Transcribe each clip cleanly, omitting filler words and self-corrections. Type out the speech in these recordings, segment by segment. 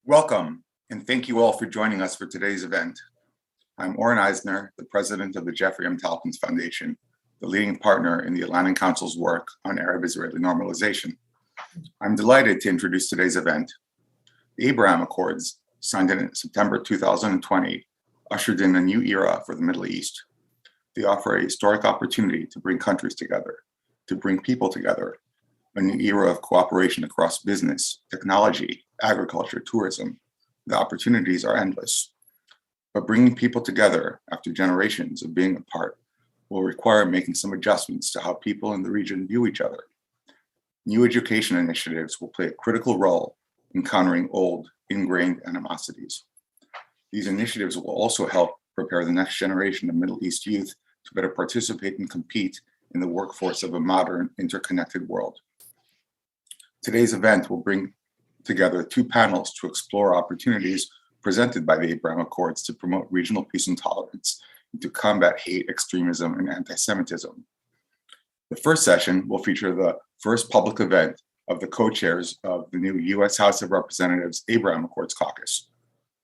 Welcome, and thank you all for joining us for today's event. I'm Oren Eisner, the president of the Jeffrey M. Talkins Foundation, the leading partner in the Atlantic Council's work on Arab-Israeli normalization. I'm delighted to introduce today's event. The Abraham Accords, signed in September 2020, ushered in a new era for the Middle East. They offer a historic opportunity to bring countries together, to bring people together, a new era of cooperation across business, technology, agriculture, tourism. The opportunities are endless. But bringing people together after generations of being apart will require making some adjustments to how people in the region view each other. New education initiatives will play a critical role in countering old, ingrained animosities. These initiatives will also help prepare the next generation of Middle East youth to better participate and compete in the workforce of a modern, interconnected world. Today's event will bring together two panels to explore opportunities presented by the Abraham Accords to promote regional peace and tolerance and to combat hate, extremism, and anti-Semitism. The first session will feature the first public event of the co-chairs of the new U.S. House of Representatives Abraham Accords Caucus.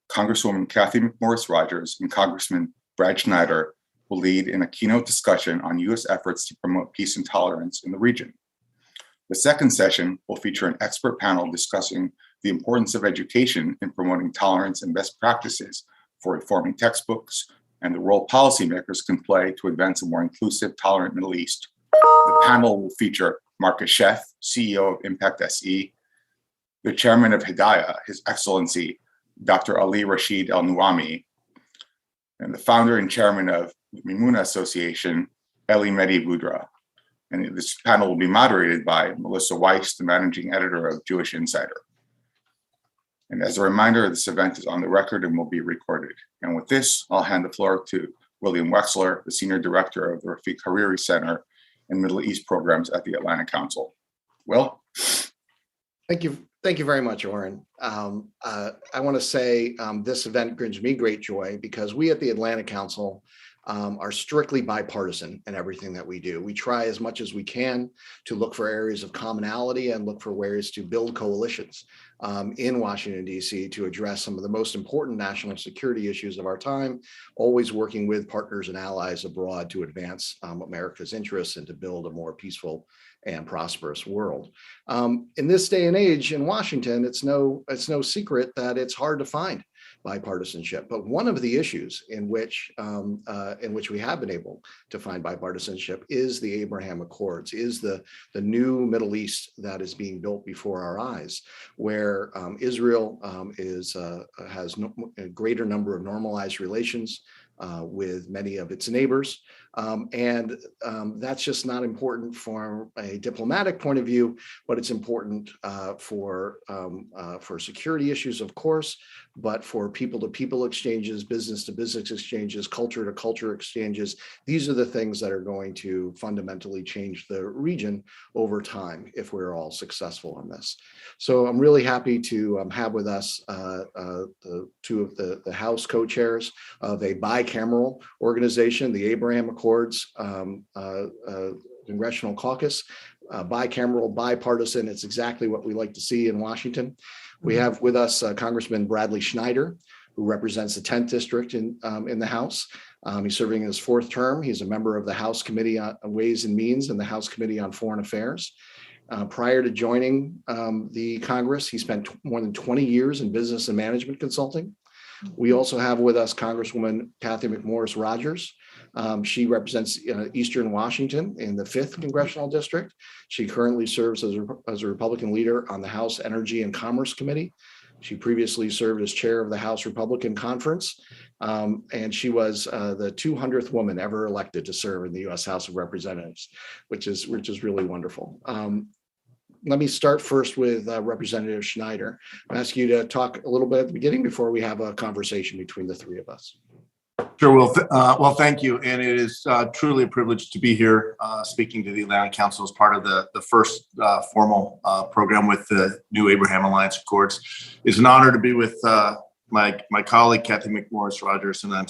Congresswoman Kathy McMorris Rodgers and Congressman Brad Schneider will lead in a keynote discussion on U.S. efforts to promote peace and tolerance in the region. The second session will feature an expert panel discussing the importance of education in promoting tolerance and best practices for reforming textbooks and the role policymakers can play to advance a more inclusive, tolerant Middle East. The panel will feature Marcus Sheff, CEO of Impact SE, the chairman of Hidayah, His Excellency Dr. Ali Rashid Al Nuami, and the founder and chairman of the Mimuna Association, Eli Mehdi Boudra. And this panel will be moderated by Melissa Weiss, the managing editor of Jewish Insider. And as a reminder, this event is on the record and will be recorded. And with this, I'll hand the floor to William Wexler, the senior director of the Rafiq Hariri Center and Middle East programs at the Atlantic Council. Will? Thank you very much, Oren. I want to say this event brings me great joy because we at the Atlantic Council are strictly bipartisan in everything that we do. We try as much as we can to look for areas of commonality and look for ways to build coalitions in Washington, D.C. to address some of the most important national security issues of our time, always working with partners and allies abroad to advance America's interests and to build a more peaceful and prosperous world. In this day and age in Washington, it's no secret that it's hard to find bipartisanship. But one of the issues in which we have been able to find bipartisanship is the Abraham Accords, is the new Middle East that is being built before our eyes, where Israel has a greater number of normalized relations with many of its neighbors. And that's just not important from a diplomatic point of view, but it's important for security issues, of course, but for people-to-people exchanges, business-to-business exchanges, culture-to-culture exchanges. These are the things that are going to fundamentally change the region over time if we're all successful in this. So I'm really happy to have with us two of the House co-chairs of a bicameral organization, the Abraham Accords Congressional Caucus, bicameral, bipartisan. It's exactly what we like to see in Washington. We have with us Congressman Bradley Schneider, who represents the 10th District in the House. He's serving his fourth term. He's a member of the House Committee on Ways and Means and the House Committee on Foreign Affairs. Prior to joining the Congress, he spent more than 20 years in business and management consulting. We also have with us Congresswoman Kathy McMorris Rodgers. She represents Eastern Washington in the 5th Congressional District. She currently serves as a Republican leader on the House Energy and Commerce Committee. She previously served as chair of the House Republican Conference, and she was the 200th woman ever elected to serve in the U.S. House of Representatives, which is really wonderful. Let me start first with Representative Schneider. I'll ask you to talk a little bit at the beginning before we have a conversation between the three of us. Sure, Will. Well, thank you. And it is truly a privilege to be here speaking to the Atlantic Council as part of the first formal program with the new Abraham Alliance Accords. It's an honor to be with my colleague, Kathy McMorris Rodgers, and I'm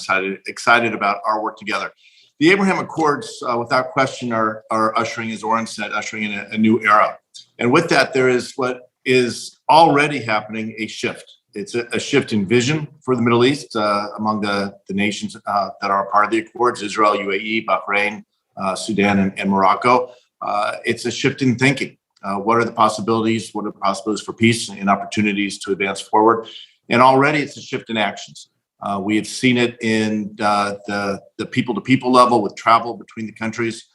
excited about our work together. The Abraham Accords, without question, are ushering, as Oren said, ushering in a new era. And with that, there is what is already happening, a shift it's a shift in vision for the Middle East among the nations that are a part of the Accords: Israel, UAE, Bahrain, Sudan, and Morocco. It's a shift in thinking. What are the possibilities? What are the possibilities for peace and opportunities to advance forward? And already it's a shift in actions. We have seen it in the people-to-people level with travel between the countries,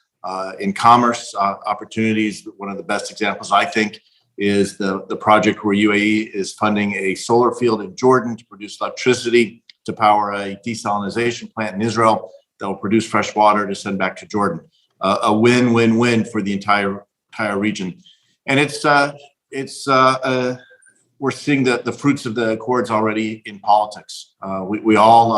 in commerce opportunities. One of the best examples, I think, is the project where UAE is funding a solar field in Jordan to produce electricity to power a desalination plant in Israel that will produce fresh water to send back to Jordan. A win-win-win for the entire region. And we're seeing the fruits of the Accords already in politics. We all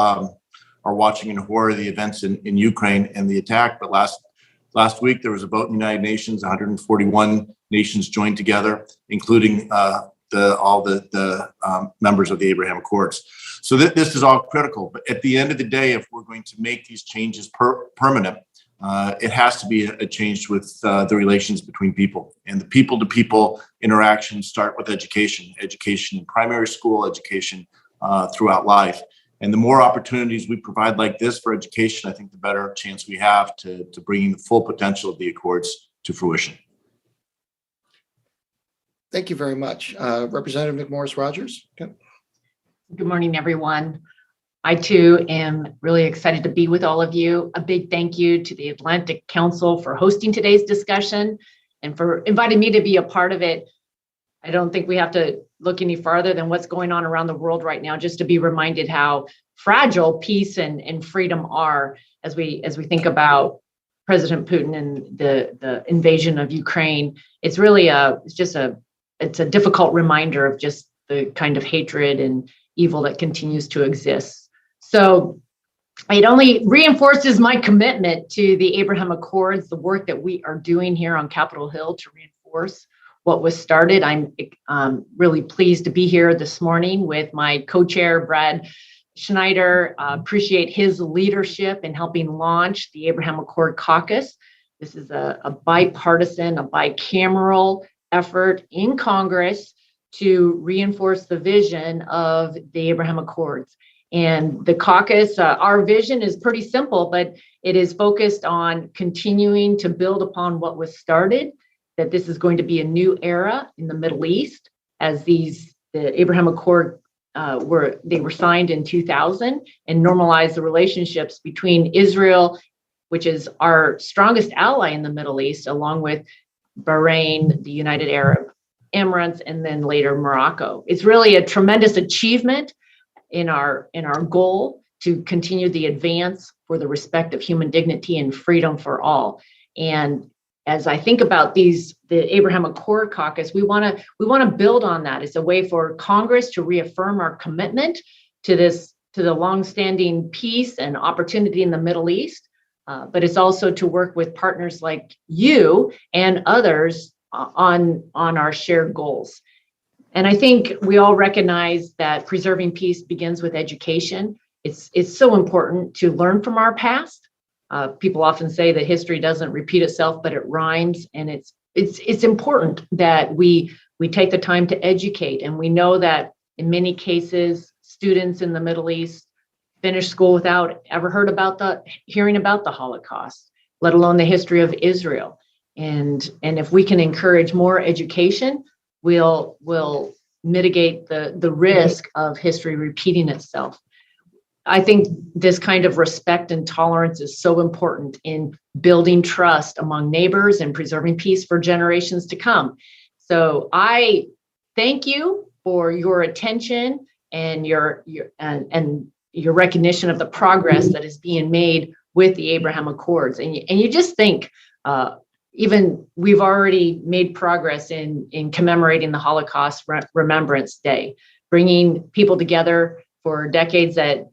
are watching in horror the events in Ukraine and the attack. But last week there was a vote in the United Nations. 141 nations joined together, including all the members of the Abraham Accords. So this is all critical. But at the end of the day, if we're going to make these changes permanent, it has to be a change with the relations between people, and the people-to-people interactions start with education in primary school, education throughout life. And the more opportunities we provide like this for education, I think the better chance we have to bringing the full potential of the Accords to fruition. Thank you very much. Representative McMorris-Rodgers. Okay. Good morning, everyone. I too am really excited to be with all of you. A big thank you to the Atlantic Council for hosting today's discussion and for inviting me to be a part of it. I don't think we have to look any farther than what's going on around the world right now, just to be reminded how fragile peace and freedom are as we think about President Putin and the invasion of Ukraine. It's really it's a difficult reminder of just the kind of hatred and evil that continues to exist. So it only reinforces my commitment to the Abraham Accords, the work that we are doing here on Capitol Hill to reinforce what was started. I'm really pleased to be here this morning with my co-chair, Brad Schneider. Appreciate his leadership in helping launch the Abraham Accord Caucus. This is a bipartisan, a bicameral effort in Congress to reinforce the vision of the Abraham Accords. And the caucus, our vision is pretty simple, but it is focused on continuing to build upon what was started, that this is going to be a new era in the Middle East, as the Abraham Accord were signed in 2000 and normalized the relationships between Israel, which is our strongest ally in the Middle East, along with Bahrain, the United Arab Emirates, and then later Morocco. It's really a tremendous achievement in our goal to continue the advance for the respect of human dignity and freedom for all. And as I think about the Abraham Accord Caucus, we want to build on that. It's a way for Congress to reaffirm our commitment to the longstanding peace and opportunity in the Middle East, but it's also to work with partners like you and others on our shared goals. And I think we all recognize that preserving peace begins with education. It's so important to learn from our past. People often say that history doesn't repeat itself, but it rhymes. And it's important that we take the time to educate. And we know that in many cases, students in the Middle East finish school without ever hearing about the Holocaust, let alone the history of Israel. And if we can encourage more education, we'll mitigate the risk of history repeating itself. I think this kind of respect and tolerance is so important in building trust among neighbors and preserving peace for generations to come. So I thank you for your attention and your recognition of the progress that is being made with the Abraham Accords. And you just think, even we've already made progress in commemorating the Holocaust Remembrance Day, bringing people together for decades that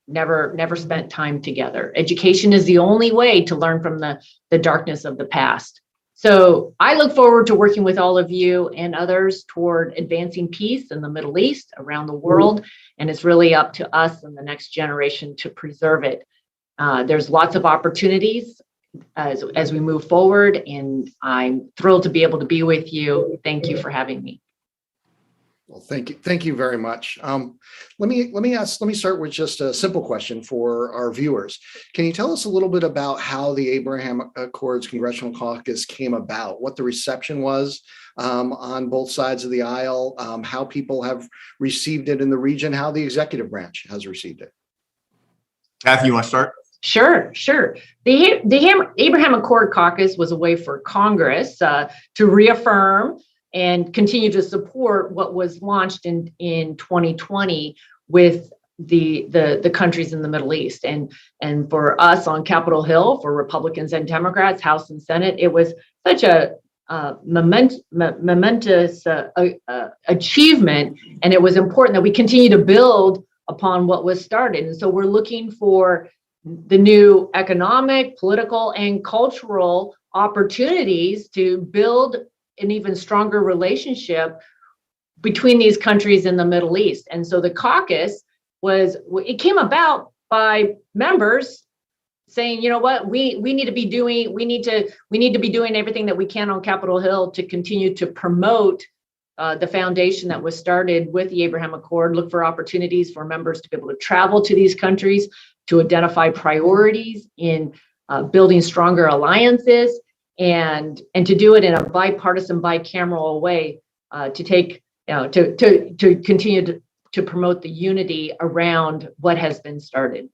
never spent time together. Education is the only way to learn from the darkness of the past. So I look forward to working with all of you and others toward advancing peace in the Middle East, around the world, and it's really up to us and the next generation to preserve it. There's lots of opportunities as we move forward, and I'm thrilled to be able to be with you. Thank you for having me. Well, thank you very much. Let me start with just a simple question for our viewers. Can you tell us a little bit about how the Abraham Accords Congressional Caucus came about, what the reception was on both sides of the aisle, how people have received it in the region, how the executive branch has received it? Kathy, you want to start? Sure. The Abraham Accord Caucus was a way for Congress to reaffirm and continue to support what was launched in 2020 with the countries in the Middle East. And for us on Capitol Hill, for Republicans and Democrats, House and Senate, it was such a momentous achievement. And it was important that we continue to build upon what was started. And so we're looking for the new economic, political, and cultural opportunities to build an even stronger relationship between these countries in the Middle East. And so the caucus it came about by members saying, you know what, we need to be doing everything that we can on Capitol Hill to continue to promote the foundation that was started with the Abraham Accord, look for opportunities for members to be able to travel to these countries, to identify priorities in building stronger alliances, and to do it in a bipartisan, bicameral way, to continue to promote the unity around what has been started.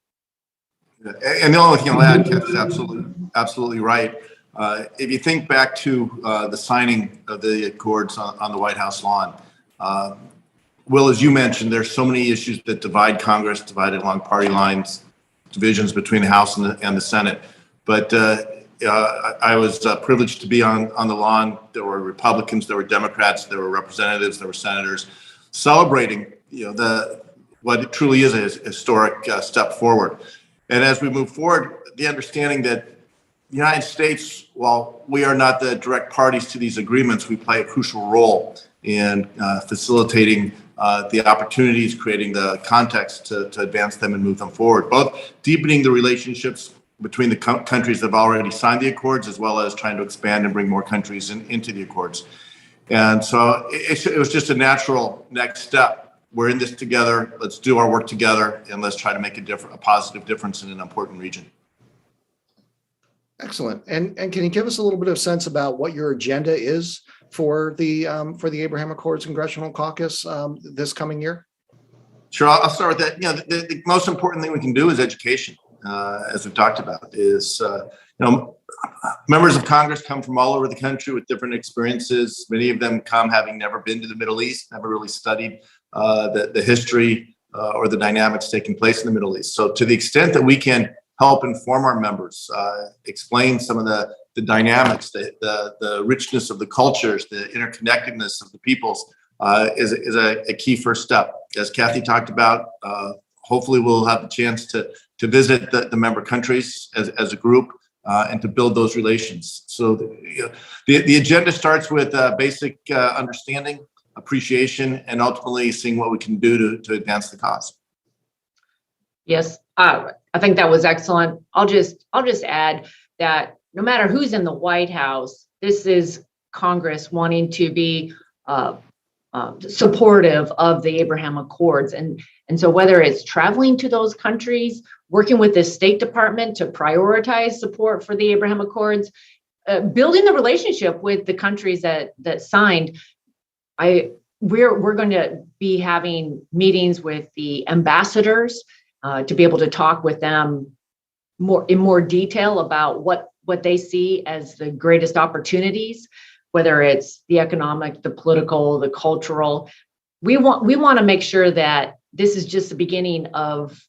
And the only thing I'll add, Kathy, is absolutely right. If you think back to the signing of the Accords on the White House lawn, Will, as you mentioned, there's so many issues that divide Congress, divided along party lines, divisions between the House and the Senate. But I was privileged to be on the lawn. There were Republicans, there were Democrats, there were representatives, there were senators celebrating, what it truly is a historic step forward. And as we move forward, the understanding that the United States, while we are not the direct parties to these agreements, we play a crucial role in facilitating the opportunities, creating the context to advance them and move them forward, both deepening the relationships between the countries that have already signed the accords, as well as trying to expand and bring more countries into the accords. And so it was just a natural next step. We're in this together. Let's do our work together, and let's try to make a positive difference in an important region. Excellent. And can you give us a little bit of sense about what your agenda is for the Abraham Accords Congressional Caucus this coming year? Sure. I'll start with that. The most important thing we can do is education. As we've talked about, is members of Congress come from all over the country with different experiences. Many of them come having never been to the Middle East, never really studied the history or the dynamics taking place in the Middle East. So to the extent that we can help inform our members, explain some of the dynamics, the richness of the cultures, the interconnectedness of the peoples is a key first step. As Kathy talked about, hopefully we'll have the chance to visit the member countries as a group and to build those relations. So the agenda starts with basic understanding, appreciation, and ultimately seeing what we can do to advance the cause. Yes, I think that was excellent. I'll just add that no matter who's in the White House, this is Congress wanting to be supportive of the Abraham Accords. And so whether it's traveling to those countries, working with the State Department to prioritize support for the Abraham Accords, building the relationship with the countries that signed, we're going to be having meetings with the ambassadors to be able to talk with them in more detail about what they see as the greatest opportunities, whether it's the economic, the political, the cultural. We want to make sure that this is just the beginning of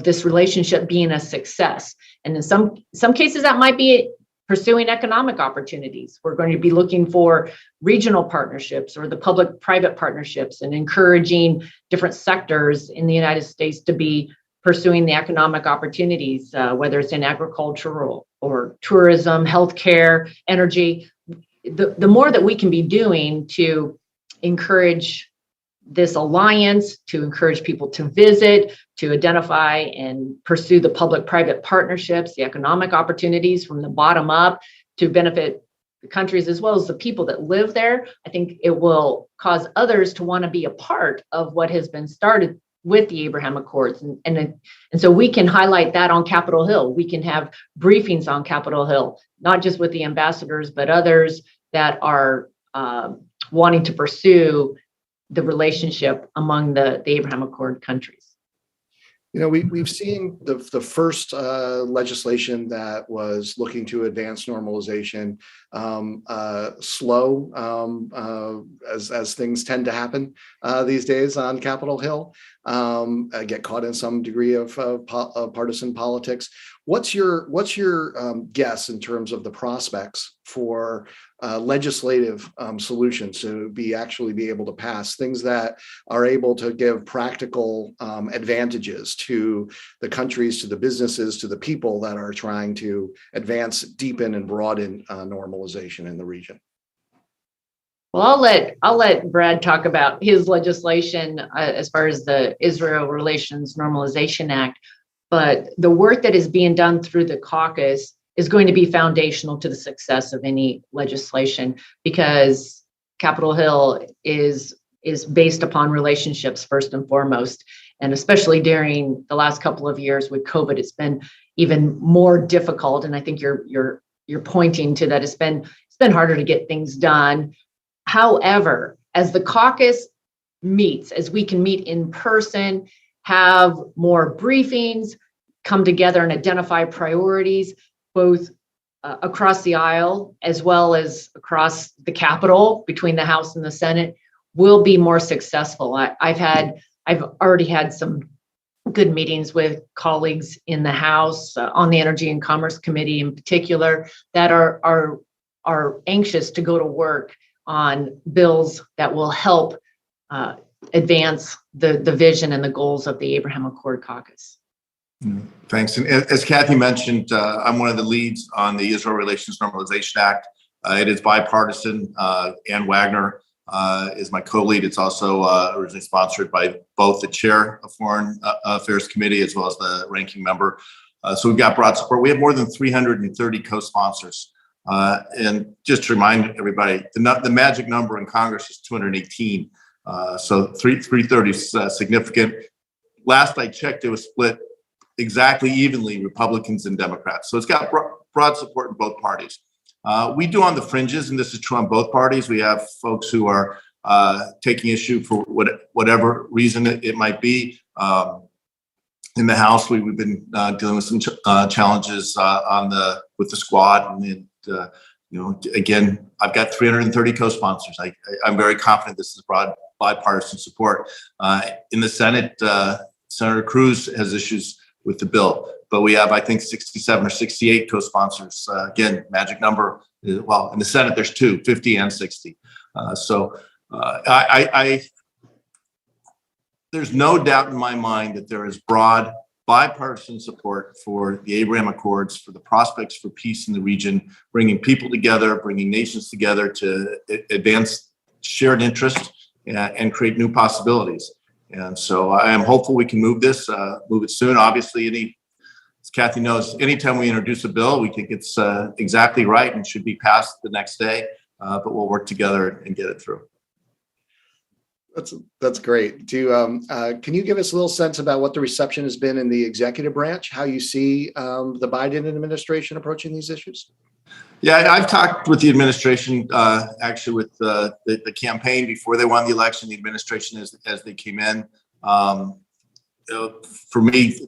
this relationship being a success. And in some cases that might be pursuing economic opportunities. We're going to be looking for regional partnerships or the public-private partnerships and encouraging different sectors in the United States to be pursuing the economic opportunities, whether it's in agricultural or tourism, healthcare, energy. The more that we can be doing to encourage this alliance, to encourage people to visit, to identify and pursue the public-private partnerships, the economic opportunities from the bottom up to benefit the countries as well as the people that live there. I think it will cause others to want to be a part of what has been started with the Abraham Accords. And so we can highlight that on Capitol Hill. We can have briefings on Capitol Hill, not just with the ambassadors, but others that are wanting to pursue the relationship among the Abraham Accord countries. You know, we've seen the first legislation that was looking to advance normalization slow, as things tend to happen these days on Capitol Hill, get caught in some degree of partisan politics. What's your guess in terms of the prospects for legislative solutions to actually be able to pass things that are able to give practical advantages to the countries, to the businesses, to the people that are trying to advance, deepen, and broaden normalization in the region? Well, I'll let Brad talk about his legislation as far as the Israel Relations Normalization Act, but the work that is being done through the caucus is going to be foundational to the success of any legislation, because Capitol Hill is based upon relationships first and foremost, and especially during the last couple of years with COVID, it's been even more difficult. And I think you're pointing to that. It's been harder to get things done. However, as the caucus meets, as we can meet in person, have more briefings, come together and identify priorities, both across the aisle as well as across the Capitol, between the House and the Senate, will be more successful. I've already had some good meetings with colleagues in the House on the Energy and Commerce Committee in particular that are anxious to go to work on bills that will help advance the vision and the goals of the Abraham Accord Caucus. Thanks. And as Kathy mentioned, I'm one of the leads on the Israel Relations Normalization Act. It is bipartisan. Ann Wagner is my co-lead. It's also originally sponsored by both the chair of Foreign Affairs Committee as well as the ranking member. So we've got broad support. We have more than 330 co-sponsors. And just to remind everybody, the magic number in Congress is 218. So 330 is significant. Last I checked, it was split exactly evenly, Republicans and Democrats. So it's got broad support in both parties. We do on the fringes, and this is true on both parties. We have folks who are taking issue for whatever reason it might be. In the House, we've been dealing with some challenges with the squad, and again, I've got 330 co-sponsors. I'm very confident this is broad bipartisan support. In the Senate, Senator Cruz has issues with the bill, but we have, I think, 67 or 68 co-sponsors. Again, magic number. Well, in the Senate, there's 50 and 60. There's no doubt in my mind that there is broad bipartisan support for the Abraham Accords, for the prospects for peace in the region, bringing people together, bringing nations together to advance shared interest and create new possibilities. And so I am hopeful we can move it soon. Obviously, as Kathy knows, anytime we introduce a bill, we think it's exactly right and should be passed the next day, but we'll work together and get it through. That's great. Can you give us a little sense about what the reception has been in the executive branch, how you see the Biden administration approaching these issues? Yeah, I've talked with the administration, actually with the campaign before they won the election, the administration as they came in. For me,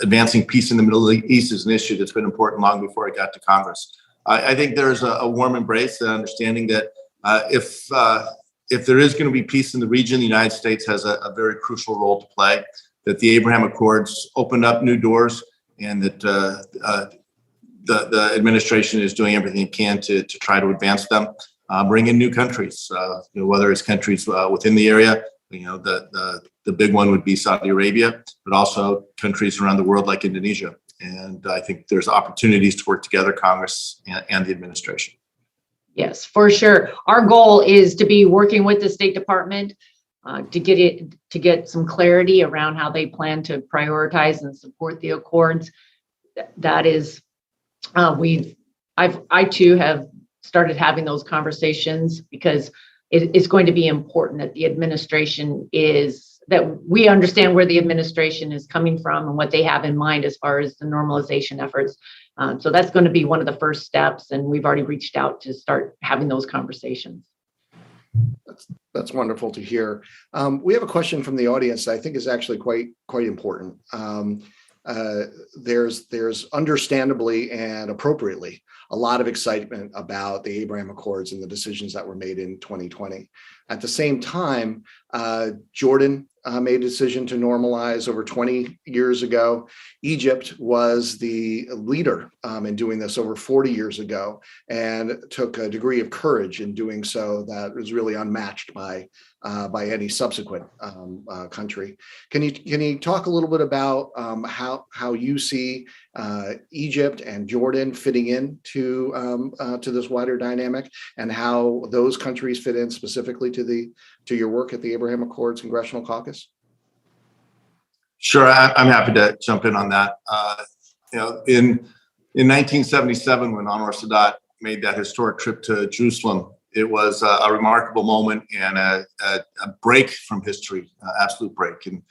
advancing peace in the Middle East is an issue that's been important long before I got to Congress. I think there's a warm embrace and understanding that if there is going to be peace in the region, the United States has a very crucial role to play, that the Abraham Accords opened up new doors, and that the administration is doing everything it can to try to advance them, bring in new countries, whether it's countries within the area. The big one would be Saudi Arabia, but also countries around the world like Indonesia. And I think there's opportunities to work together, Congress and the administration. Yes, for sure. Our goal is to be working with the State Department to get some clarity around how they plan to prioritize and support the accords. That is, I too have started having those conversations, because it's going to be important that that we understand where the administration is coming from and what they have in mind as far as the normalization efforts. So that's going to be one of the first steps, and we've already reached out to start having those conversations. That's wonderful to hear. We have a question from the audience that I think is actually quite important. There's understandably and appropriately a lot of excitement about the Abraham Accords and the decisions that were made in 2020. At the same time, Jordan made a decision to normalize over 20 years ago. Egypt was the leader in doing this over 40 years ago, and took a degree of courage in doing so that was really unmatched by any subsequent country. Can you talk a little bit about how you see Egypt and Jordan fitting into this wider dynamic, and how those countries fit in specifically to your work at the Abraham Accords Congressional Caucus? Sure, I'm happy to jump in on that. In 1977, when Anwar Sadat made that historic trip to Jerusalem, it was a remarkable moment and a break from history, absolute break. And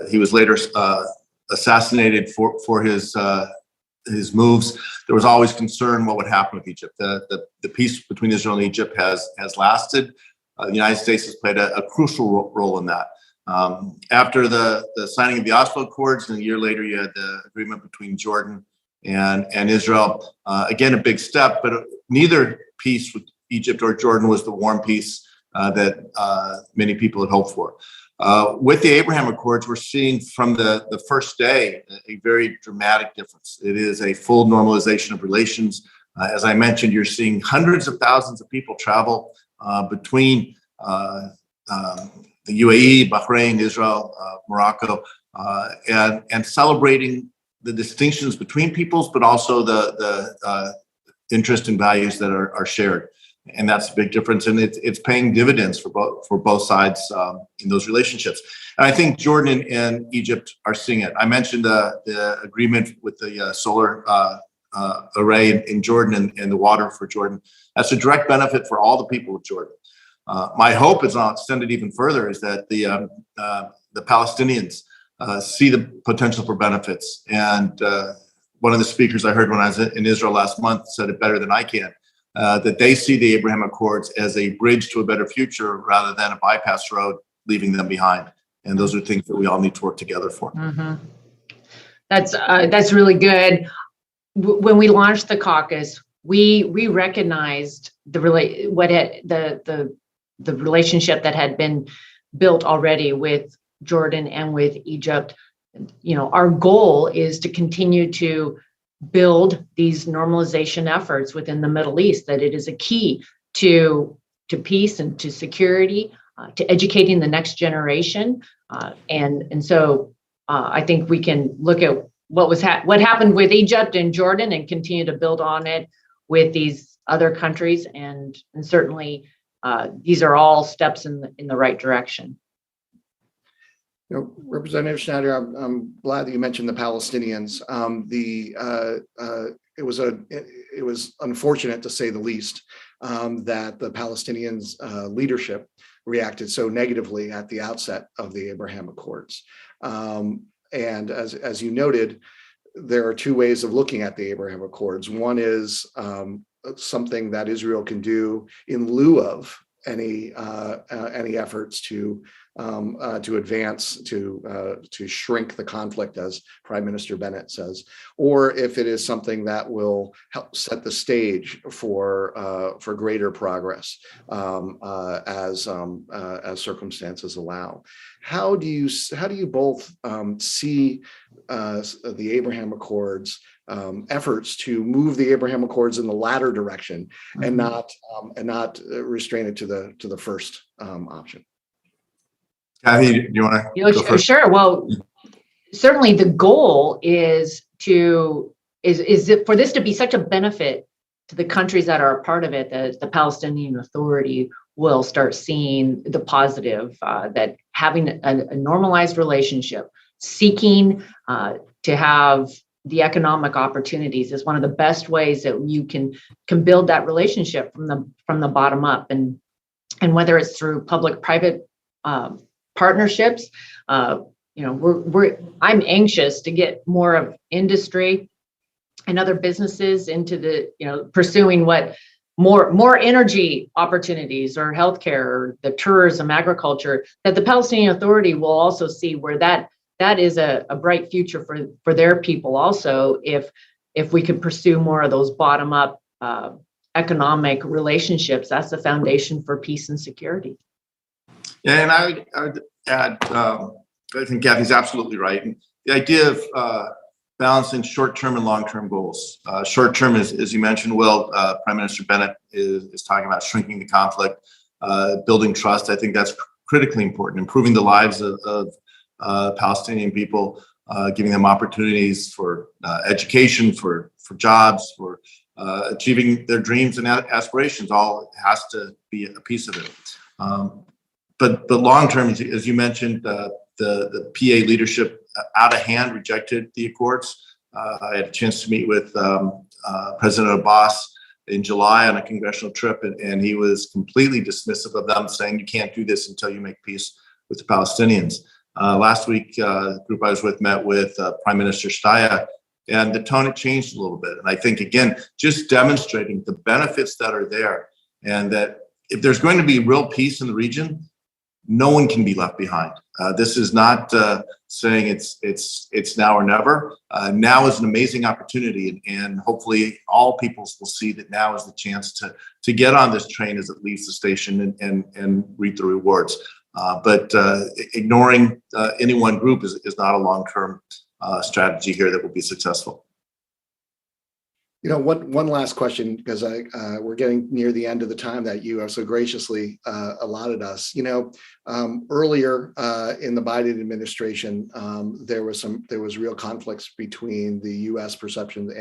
he was later assassinated for his moves. There was always concern what would happen with Egypt. The peace between Israel and Egypt has lasted. The United States has played a crucial role in that. After the signing of the Oslo Accords, and a year later, you had the agreement between Jordan and Israel. Again, a big step, but neither peace with Egypt or Jordan was the warm peace that many people had hoped for. With the Abraham Accords, we're seeing from the first day a very dramatic difference. It is a full normalization of relations. As I mentioned, you're seeing hundreds of thousands of people travel between the UAE, Bahrain, Israel, Morocco, and celebrating the distinctions between peoples, but also the interest and values that are shared. And that's a big difference, and it's paying dividends for both sides in those relationships. And I think Jordan and Egypt are seeing it. I mentioned the agreement with the solar array in Jordan and the water for Jordan. That's a direct benefit for all the people of Jordan. My hope is, I'll extend it even further, is that the Palestinians see the potential for benefits. And one of the speakers I heard when I was in Israel last month said it better than I can. That they see the Abraham Accords as a bridge to a better future rather than a bypass road leaving them behind. And those are things that we all need to work together for. Mm-hmm. That's really good. When we launched the caucus, we recognized the relationship that had been built already with Jordan and with Egypt. Our goal is to continue to build these normalization efforts within the Middle East, that it is a key to peace and to security, to educating the next generation. And so I think we can look at what happened with Egypt and Jordan and continue to build on it with these other countries. And certainly these are all steps in the right direction. Representative Schneider, I'm glad that you mentioned the Palestinians. It was unfortunate, to say the least, that the Palestinians' leadership reacted so negatively at the outset of the Abraham Accords. And as you noted, there are two ways of looking at the Abraham Accords. One is something that Israel can do in lieu of any efforts to advance, to shrink the conflict, as Prime Minister Bennett says, or if it is something that will help set the stage for greater progress as circumstances allow. How do you both see the Abraham Accords efforts to move the Abraham Accords in the latter direction, and not restrain it to the first option? Kathy, do you want to go first? Sure. Well, certainly the goal is for this to be such a benefit to the countries that are a part of it, that the Palestinian Authority will start seeing the positive, that having a normalized relationship, seeking to have the economic opportunities is one of the best ways that you can build that relationship from the bottom up, and whether it's through public-private partnerships. I'm anxious to get more of industry and other businesses into pursuing what more energy opportunities or healthcare or the tourism, agriculture, that the Palestinian Authority will also see where that is a bright future for their people also, if we could pursue more of those bottom up economic relationships. That's the foundation for peace and security. Yeah, and I would add, I think Kathy's absolutely right. And the idea of balancing short-term and long-term goals. Short-term, as you mentioned, Will, Prime Minister Bennett is talking about shrinking the conflict, building trust. I think that's critically important, improving the lives of Palestinian people, giving them opportunities for education, for jobs, for achieving their dreams and aspirations. All has to be a piece of it. But long-term, as you mentioned, the PA leadership out of hand rejected the accords. I had a chance to meet with President Abbas in July on a congressional trip, and he was completely dismissive of them, saying you can't do this until you make peace with the Palestinians. Last week, the group I was with met with Prime Minister Staya, and the tone had changed a little bit. And I think, again, just demonstrating the benefits that are there, and that if there's going to be real peace in the region, no one can be left behind. This is not saying it's now or never. Now is an amazing opportunity, and hopefully all peoples will see that now is the chance to get on this train as it leaves the station and reap the rewards. But ignoring any one group is not a long-term strategy here that will be successful. One last question, because we're getting near the end of the time that you have so graciously allotted us. Earlier in the Biden administration, there was real conflicts between the U.S. perception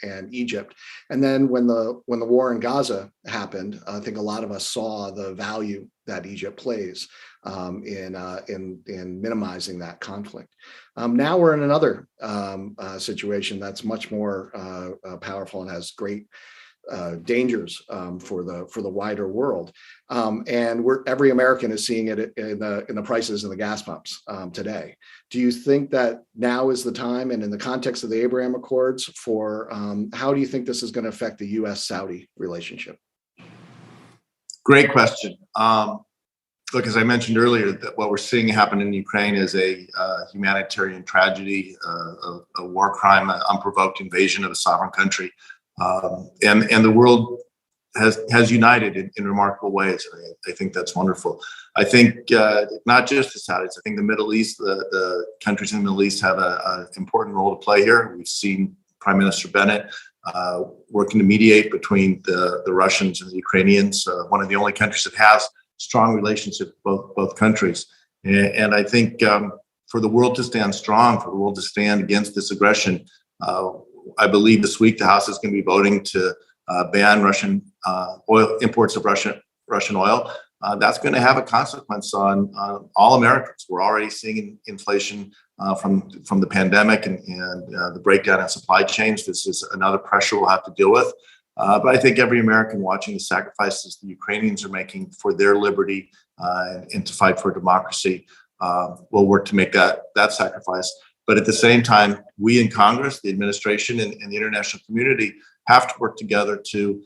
and Egypt, and then when the war in Gaza happened, I think a lot of us saw the value that Egypt plays in minimizing that conflict. Now we're in another situation that's much more powerful and has great dangers for the wider world, and every American is seeing it in the prices of the gas pumps today. Do you think that now is the time, and in the context of the Abraham Accords, for how do you think this is going to affect the U.S.-Saudi relationship? Great question. Look, as I mentioned earlier, that what we're seeing happen in Ukraine is a humanitarian tragedy, a war crime, an unprovoked invasion of a sovereign country, and the world has united in remarkable ways. I think that's wonderful. I think not just the Saudis. I think the Middle East, the countries in the Middle East have an important role to play here. We've seen Prime Minister Bennett working to mediate between the Russians and the Ukrainians. One of the only countries that has strong relationship with both countries. And I think for the world to stand strong, for the world to stand against this aggression, I believe this week the House is going to be voting to ban Russian oil imports of Russian oil. That's going to have a consequence on all Americans. We're already seeing inflation from the pandemic and the breakdown in supply chains. This is another pressure we'll have to deal with. But I think every American watching the sacrifices the Ukrainians are making for their liberty and to fight for democracy will work to make that sacrifice. But at the same time, we in Congress, the administration, and the international community have to work together to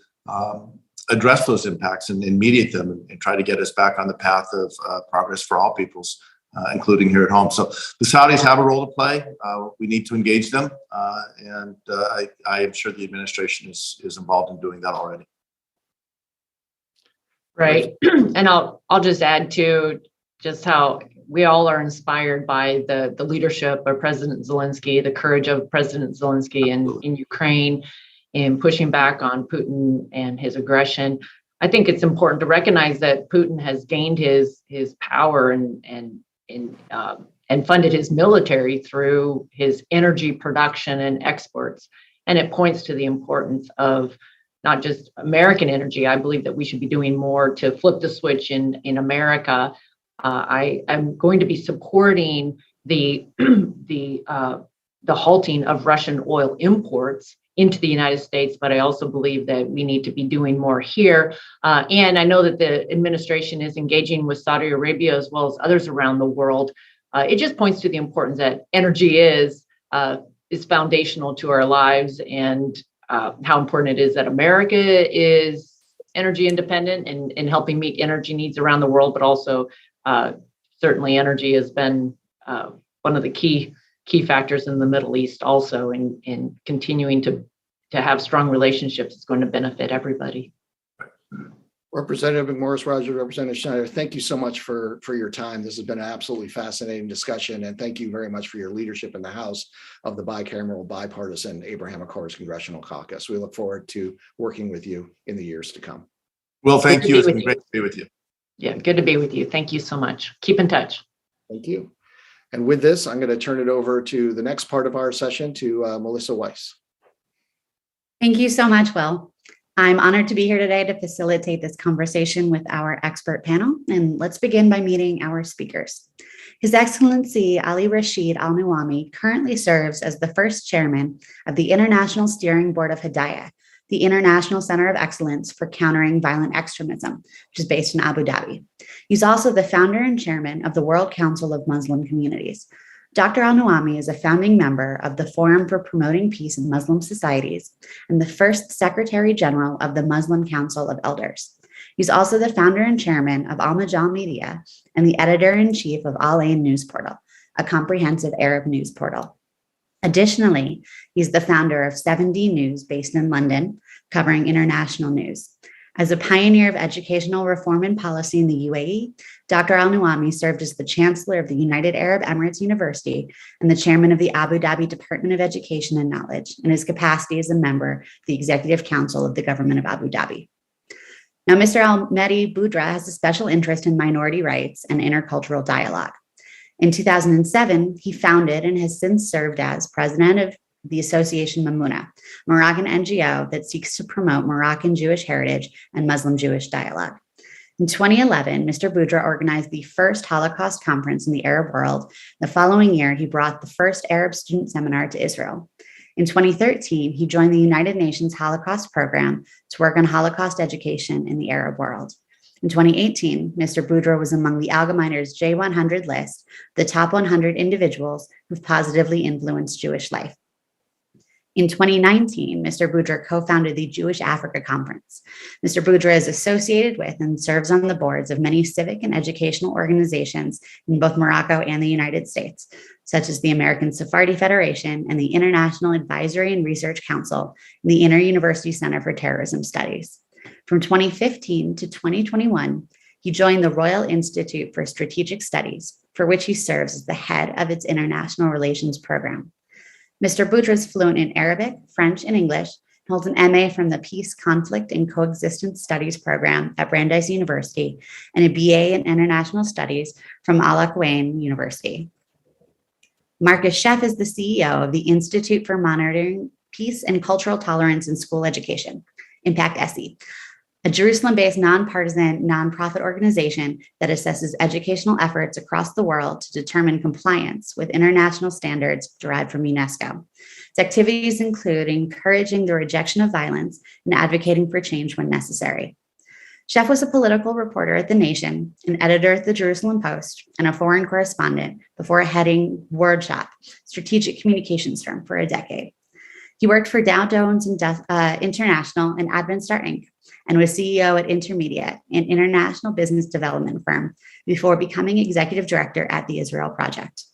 address those impacts and mediate them and try to get us back on the path of progress for all peoples, including here at home. So the Saudis have a role to play. We need to engage them. And I am sure the administration is involved in doing that already. Right. And I'll just add to just how we all are inspired by the leadership of President Zelensky, the courage of President Zelensky in Ukraine, in pushing back on Putin and his aggression. I think it's important to recognize that Putin has gained his power and funded his military through his energy production and exports. And it points to the importance of not just American energy. I believe that we should be doing more to flip the switch in America. I am going to be supporting the the halting of Russian oil imports into the United States, but I also believe that we need to be doing more here. And I know that the administration is engaging with Saudi Arabia as well as others around the world. It just points to the importance that energy is foundational to our lives, and how important it is that America is energy independent and helping meet energy needs around the world, but also certainly energy has been one of the key factors in the Middle East also, in continuing to have strong relationships is going to benefit everybody. Representative McMorris Rodgers, Representative Schneider, thank you so much for your time. This has been an absolutely fascinating discussion, and thank you very much for your leadership in the House of the bicameral, bipartisan Abraham Accords Congressional Caucus. We look forward to working with you in the years to come. Well, thank you. It's been great to be with you. Yeah, good to be with you. Thank you so much. Keep in touch. Thank you. And with this, I'm going to turn it over to the next part of our session to Melissa Weiss. Thank you so much, Will. I'm honored to be here today to facilitate this conversation with our expert panel. And let's begin by meeting our speakers. His Excellency Ali Rashid Al Nuami currently serves as the first chairman of the International Steering Board of Hidayah, the International Center of Excellence for Countering Violent Extremism, which is based in Abu Dhabi. He's also the founder and chairman of the World Council of Muslim Communities. Dr. Al-Nuami is a founding member of the Forum for Promoting Peace in Muslim Societies and the first Secretary General of the Muslim Council of Elders. He's also the founder and chairman of Al-Majal Media and the editor-in-chief of Al-Ain News Portal, a comprehensive Arab news portal. Additionally, he's the founder of 7D News based in London, covering international news. As a pioneer of educational reform and policy in the UAE, Dr. Al-Nuami served as the Chancellor of the United Arab Emirates University and the Chairman of the Abu Dhabi Department of Education and Knowledge in his capacity as a member of the Executive Council of the Government of Abu Dhabi. Now, Mr. Al-Mehdi Boudra has a special interest in minority rights and intercultural dialogue. In 2007, he founded and has since served as president of the Association Mamouna, a Moroccan NGO that seeks to promote Moroccan Jewish heritage and Muslim Jewish dialogue. In 2011, Mr. Boudra organized the first Holocaust conference in the Arab world. The following year, he brought the first Arab student seminar to Israel. In 2013, he joined the United Nations Holocaust Program to work on Holocaust education in the Arab world. In 2018, Mr. Boudra was among the Allgemeiner's J100 list, the top 100 individuals who've positively influenced Jewish life. In 2019, Mr. Boudra co-founded the Jewish Africa Conference. Mr. Boudra is associated with and serves on the boards of many civic and educational organizations in both Morocco and the United States, such as the American Sephardi Federation and the International Advisory and Research Council and the Inter-University Center for Terrorism Studies. From 2015 to 2021, he joined the Royal Institute for Strategic Studies, for which he serves as the head of its international relations program. Mr. Boudra is fluent in Arabic, French, and English, holds an MA from the Peace, Conflict, and Coexistence Studies program at Brandeis University, and a BA in International Studies from Al-Quain University. Marcus Sheff is the CEO of the Institute for Monitoring Peace and Cultural Tolerance in School Education, Impact SE, a Jerusalem-based nonpartisan nonprofit organization that assesses educational efforts across the world to determine compliance with international standards derived from UNESCO. Its activities include encouraging the rejection of violence and advocating for change when necessary. Sheff was a political reporter at The Nation, an editor at the Jerusalem Post, and a foreign correspondent before heading WordShop, strategic communications firm, for a decade. He worked for Dow Jones International and Advent-Star Inc., and was CEO at Intermediate, an international business development firm, before becoming executive director at the Israel Project.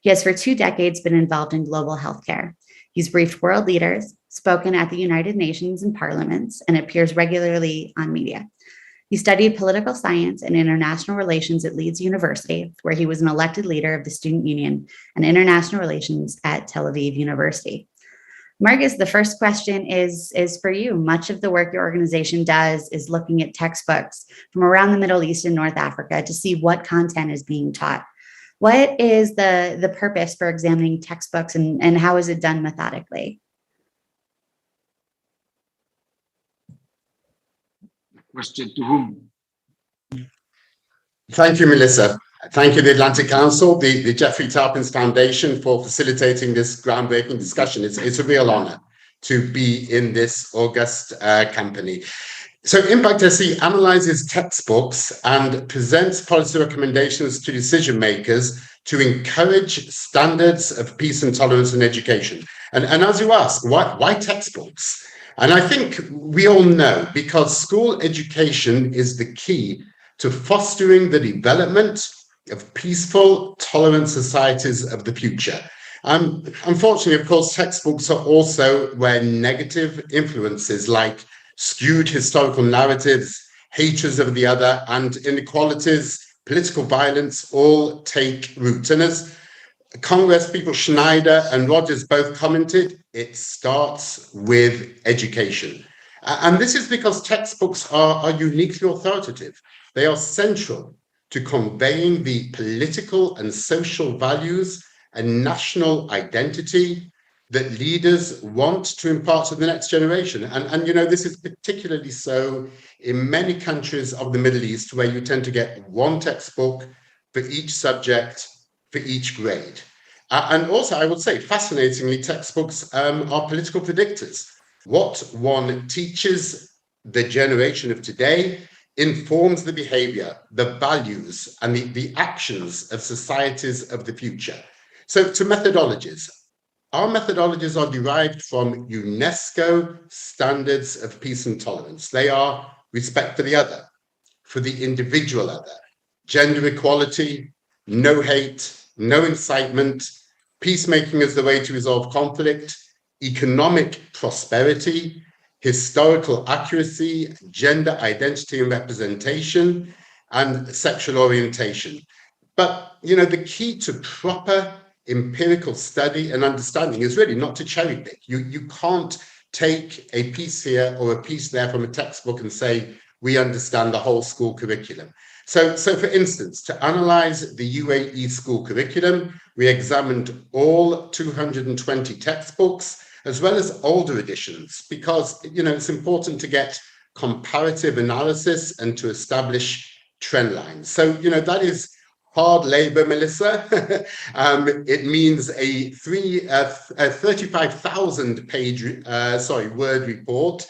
He has for 2 decades been involved in global healthcare. He's briefed world leaders, spoken at the United Nations and parliaments, and appears regularly on media. He studied political science and international relations at Leeds University, where he was an elected leader of the Student Union, and international relations at Tel Aviv University. Marcus, the first question is for you. Much of the work your organization does is looking at textbooks from around the Middle East and North Africa to see what content is being taught. What is the purpose for examining textbooks, and how is it done methodically? Question to whom? Thank you, Melissa. Thank you, the Atlantic Council, the Jeffrey Talpins Foundation, for facilitating this groundbreaking discussion. It's a real honor to be in this august company. So Impact SE analyzes textbooks and presents policy recommendations to decision makers to encourage standards of peace and tolerance in education. And as you ask, why textbooks? And I think we all know, because school education is the key to fostering the development of peaceful, tolerant societies of the future. Unfortunately, of course, textbooks are also where negative influences like skewed historical narratives, hatreds of the other, and inequalities, political violence all take root. And as Congress people Schneider and Rogers both commented, it starts with education. And this is because textbooks are uniquely authoritative. They are central to conveying the political and social values and national identity that leaders want to impart to the next generation. And you know, this is particularly so in many countries of the Middle East, where you tend to get one textbook for each subject, for each grade. And also, I would say, fascinatingly, textbooks are political predictors. What one teaches the generation of today informs the behavior, the values, and the actions of societies of the future. So to methodologies. Our methodologies are derived from UNESCO standards of peace and tolerance. They are respect for the other, for the individual other, gender equality, no hate, no incitement, peacemaking as the way to resolve conflict, economic prosperity, historical accuracy, gender identity and representation, and sexual orientation. But, you know, the key to proper empirical study and understanding is really not to cherry pick. You can't take a piece here or a piece there from a textbook and say, we understand the whole school curriculum. So for instance, to analyze the UAE school curriculum, we examined all 220 textbooks, as well as older editions, because, you know, it's important to get comparative analysis and to establish trend lines. So, you know, that is hard labor, Melissa. It means a 35,000 page, word report,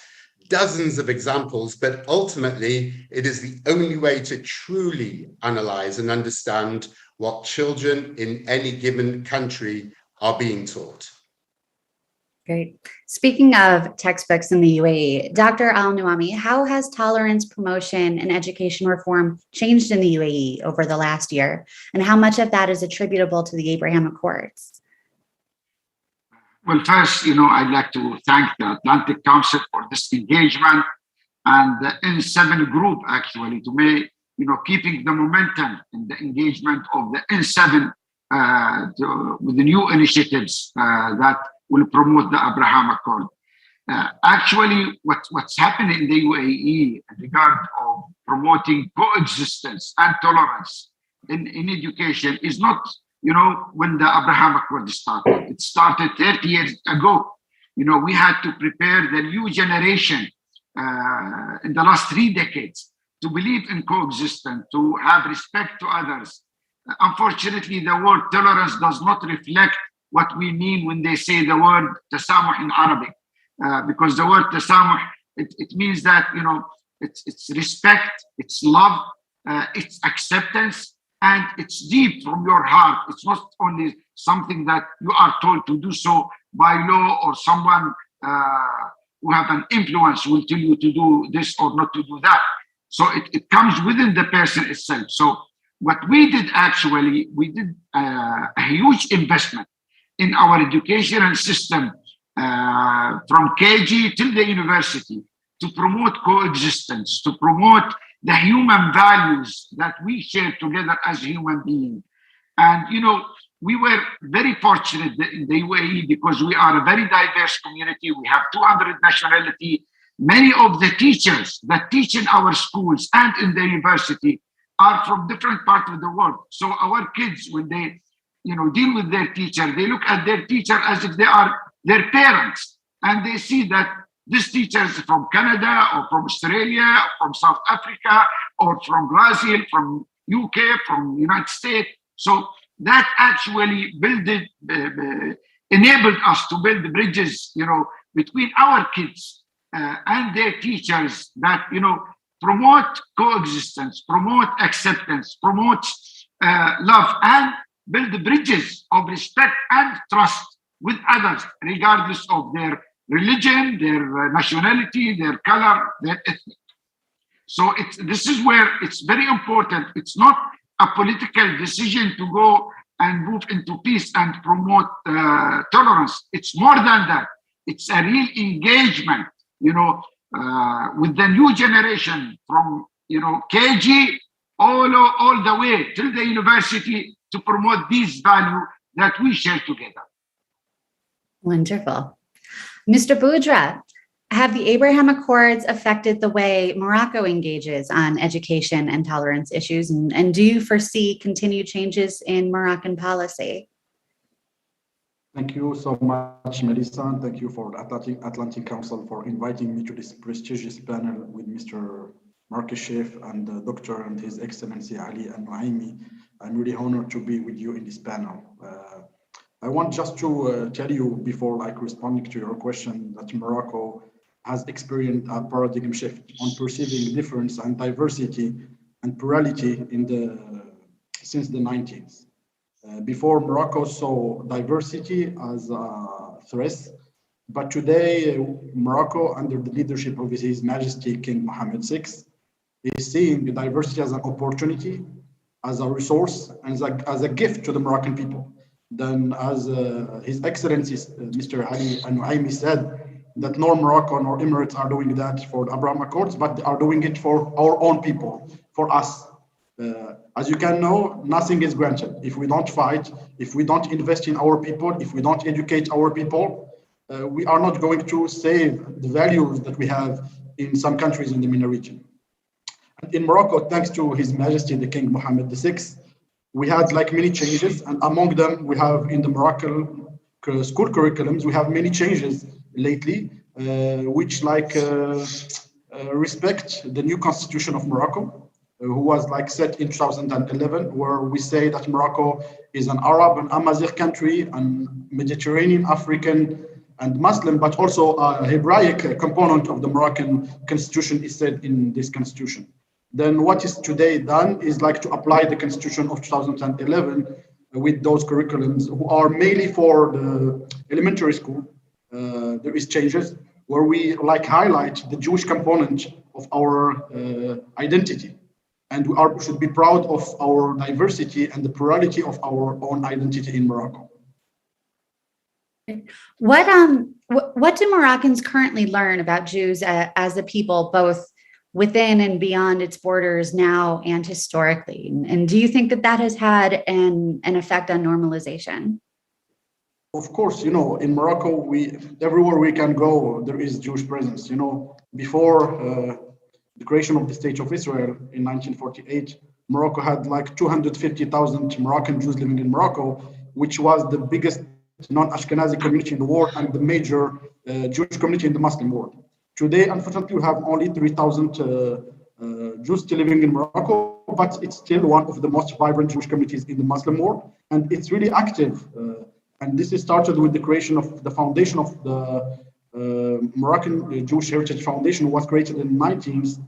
dozens of examples, but ultimately it is the only way to truly analyze and understand what children in any given country are being taught. Great. Speaking of textbooks in the UAE, Dr. Al-Nuami, how has tolerance promotion and education reform changed in the UAE over the last year? And how much of that is attributable to the Abraham Accords? Well, first, I'd like to thank the Atlantic Council for this engagement and the N7 group, actually, to make, keeping the momentum in the engagement of the N7 with the new initiatives that will promote the Abraham Accord. Actually, what's happening in the UAE in regard of promoting coexistence and tolerance in education is not, when the Abraham Accord started. It started 30 years ago. We had to prepare the new generation in the last 3 decades to believe in coexistence, to have respect to others. Unfortunately, the word tolerance does not reflect what we mean when they say the word tasamuh in Arabic, because the word tasamuh, it means that, it's respect, it's love, it's acceptance, and it's deep from your heart. It's not only something that you are told to do so by law, or someone who have an influence will tell you to do this or not to do that. So it comes within the person itself. So what we did actually, we did a huge investment in our educational system from KG till the university to promote coexistence, to promote the human values that we share together as human beings. And, we were very fortunate in the UAE because we are a very diverse community. We have 200 nationalities. Many of the teachers that teach in our schools and in the university are from different parts of the world. So our kids, when they deal with their teacher, they look at their teacher as if they are their parents. And they see that this teacher is from Canada or from Australia, or from South Africa, or from Brazil, from UK, from United States. So that actually enabled us to build bridges, between our kids and their teachers that, promote coexistence, promote acceptance, promote love, and build the bridges of respect and trust with others, regardless of their religion, their nationality, their color, their ethnic. So this is where it's very important. It's not a political decision to go and move into peace and promote tolerance. It's more than that. It's a real engagement, with the new generation from, KG all the way till the university to promote these values that we share together. Wonderful. Mr. Boudra, have the Abraham Accords affected the way Morocco engages on education and tolerance issues? And do you foresee continued changes in Moroccan policy? Thank you so much, Melissa, and thank you for the Atlantic Council for inviting me to this prestigious panel with Mr. Marcus Sheikh and the Doctor and His Excellency Ali Al-Nuaimi. I'm really honored to be with you in this panel. I want just to tell you before responding to your question that Morocco has experienced a paradigm shift on perceiving difference and diversity and plurality since the 19th. Before, Morocco saw diversity as a threat, but today Morocco, under the leadership of His Majesty King Mohammed VI, is seeing diversity as an opportunity, as a resource, and as a gift to the Moroccan people. Then, as His Excellency Mr. Ali Al-Nuaimi said, that nor Morocco nor Emirates are doing that for the Abraham Accords, but they are doing it for our own people, for us. As you can know, nothing is granted. If we don't fight, if we don't invest in our people, if we don't educate our people, we are not going to save the values that we have in some countries in the MENA region. And in Morocco, thanks to His Majesty the King Mohammed VI, we had many changes, and among them we have in the Moroccan school curriculums, we have many changes lately, which respect the new constitution of Morocco, who was set in 2011, where we say that Morocco is an Arab and Amazigh country, and Mediterranean, African, and Muslim, but also a Hebraic component of the Moroccan constitution is said in this constitution. Then what is today done is to apply the constitution of 2011 with those curriculums who are mainly for the elementary school. There is changes where we highlight the Jewish component of our identity. And we should be proud of our diversity and the plurality of our own identity in Morocco. What do Moroccans currently learn about Jews as a people, both within and beyond its borders now and historically? And do you think that has had an effect on normalization? Of course, in Morocco, everywhere we can go, there is Jewish presence. Before the creation of the State of Israel in 1948, Morocco had 250,000 Moroccan Jews living in Morocco, which was the biggest non-Ashkenazi community in the world and the major Jewish community in the Muslim world. Today, unfortunately, we have only 3,000 Jews still living in Morocco, but it's still one of the most vibrant Jewish communities in the Muslim world, and it's really active. And this is started with the creation of the foundation of the Moroccan Jewish Heritage Foundation, was created in the 1990s,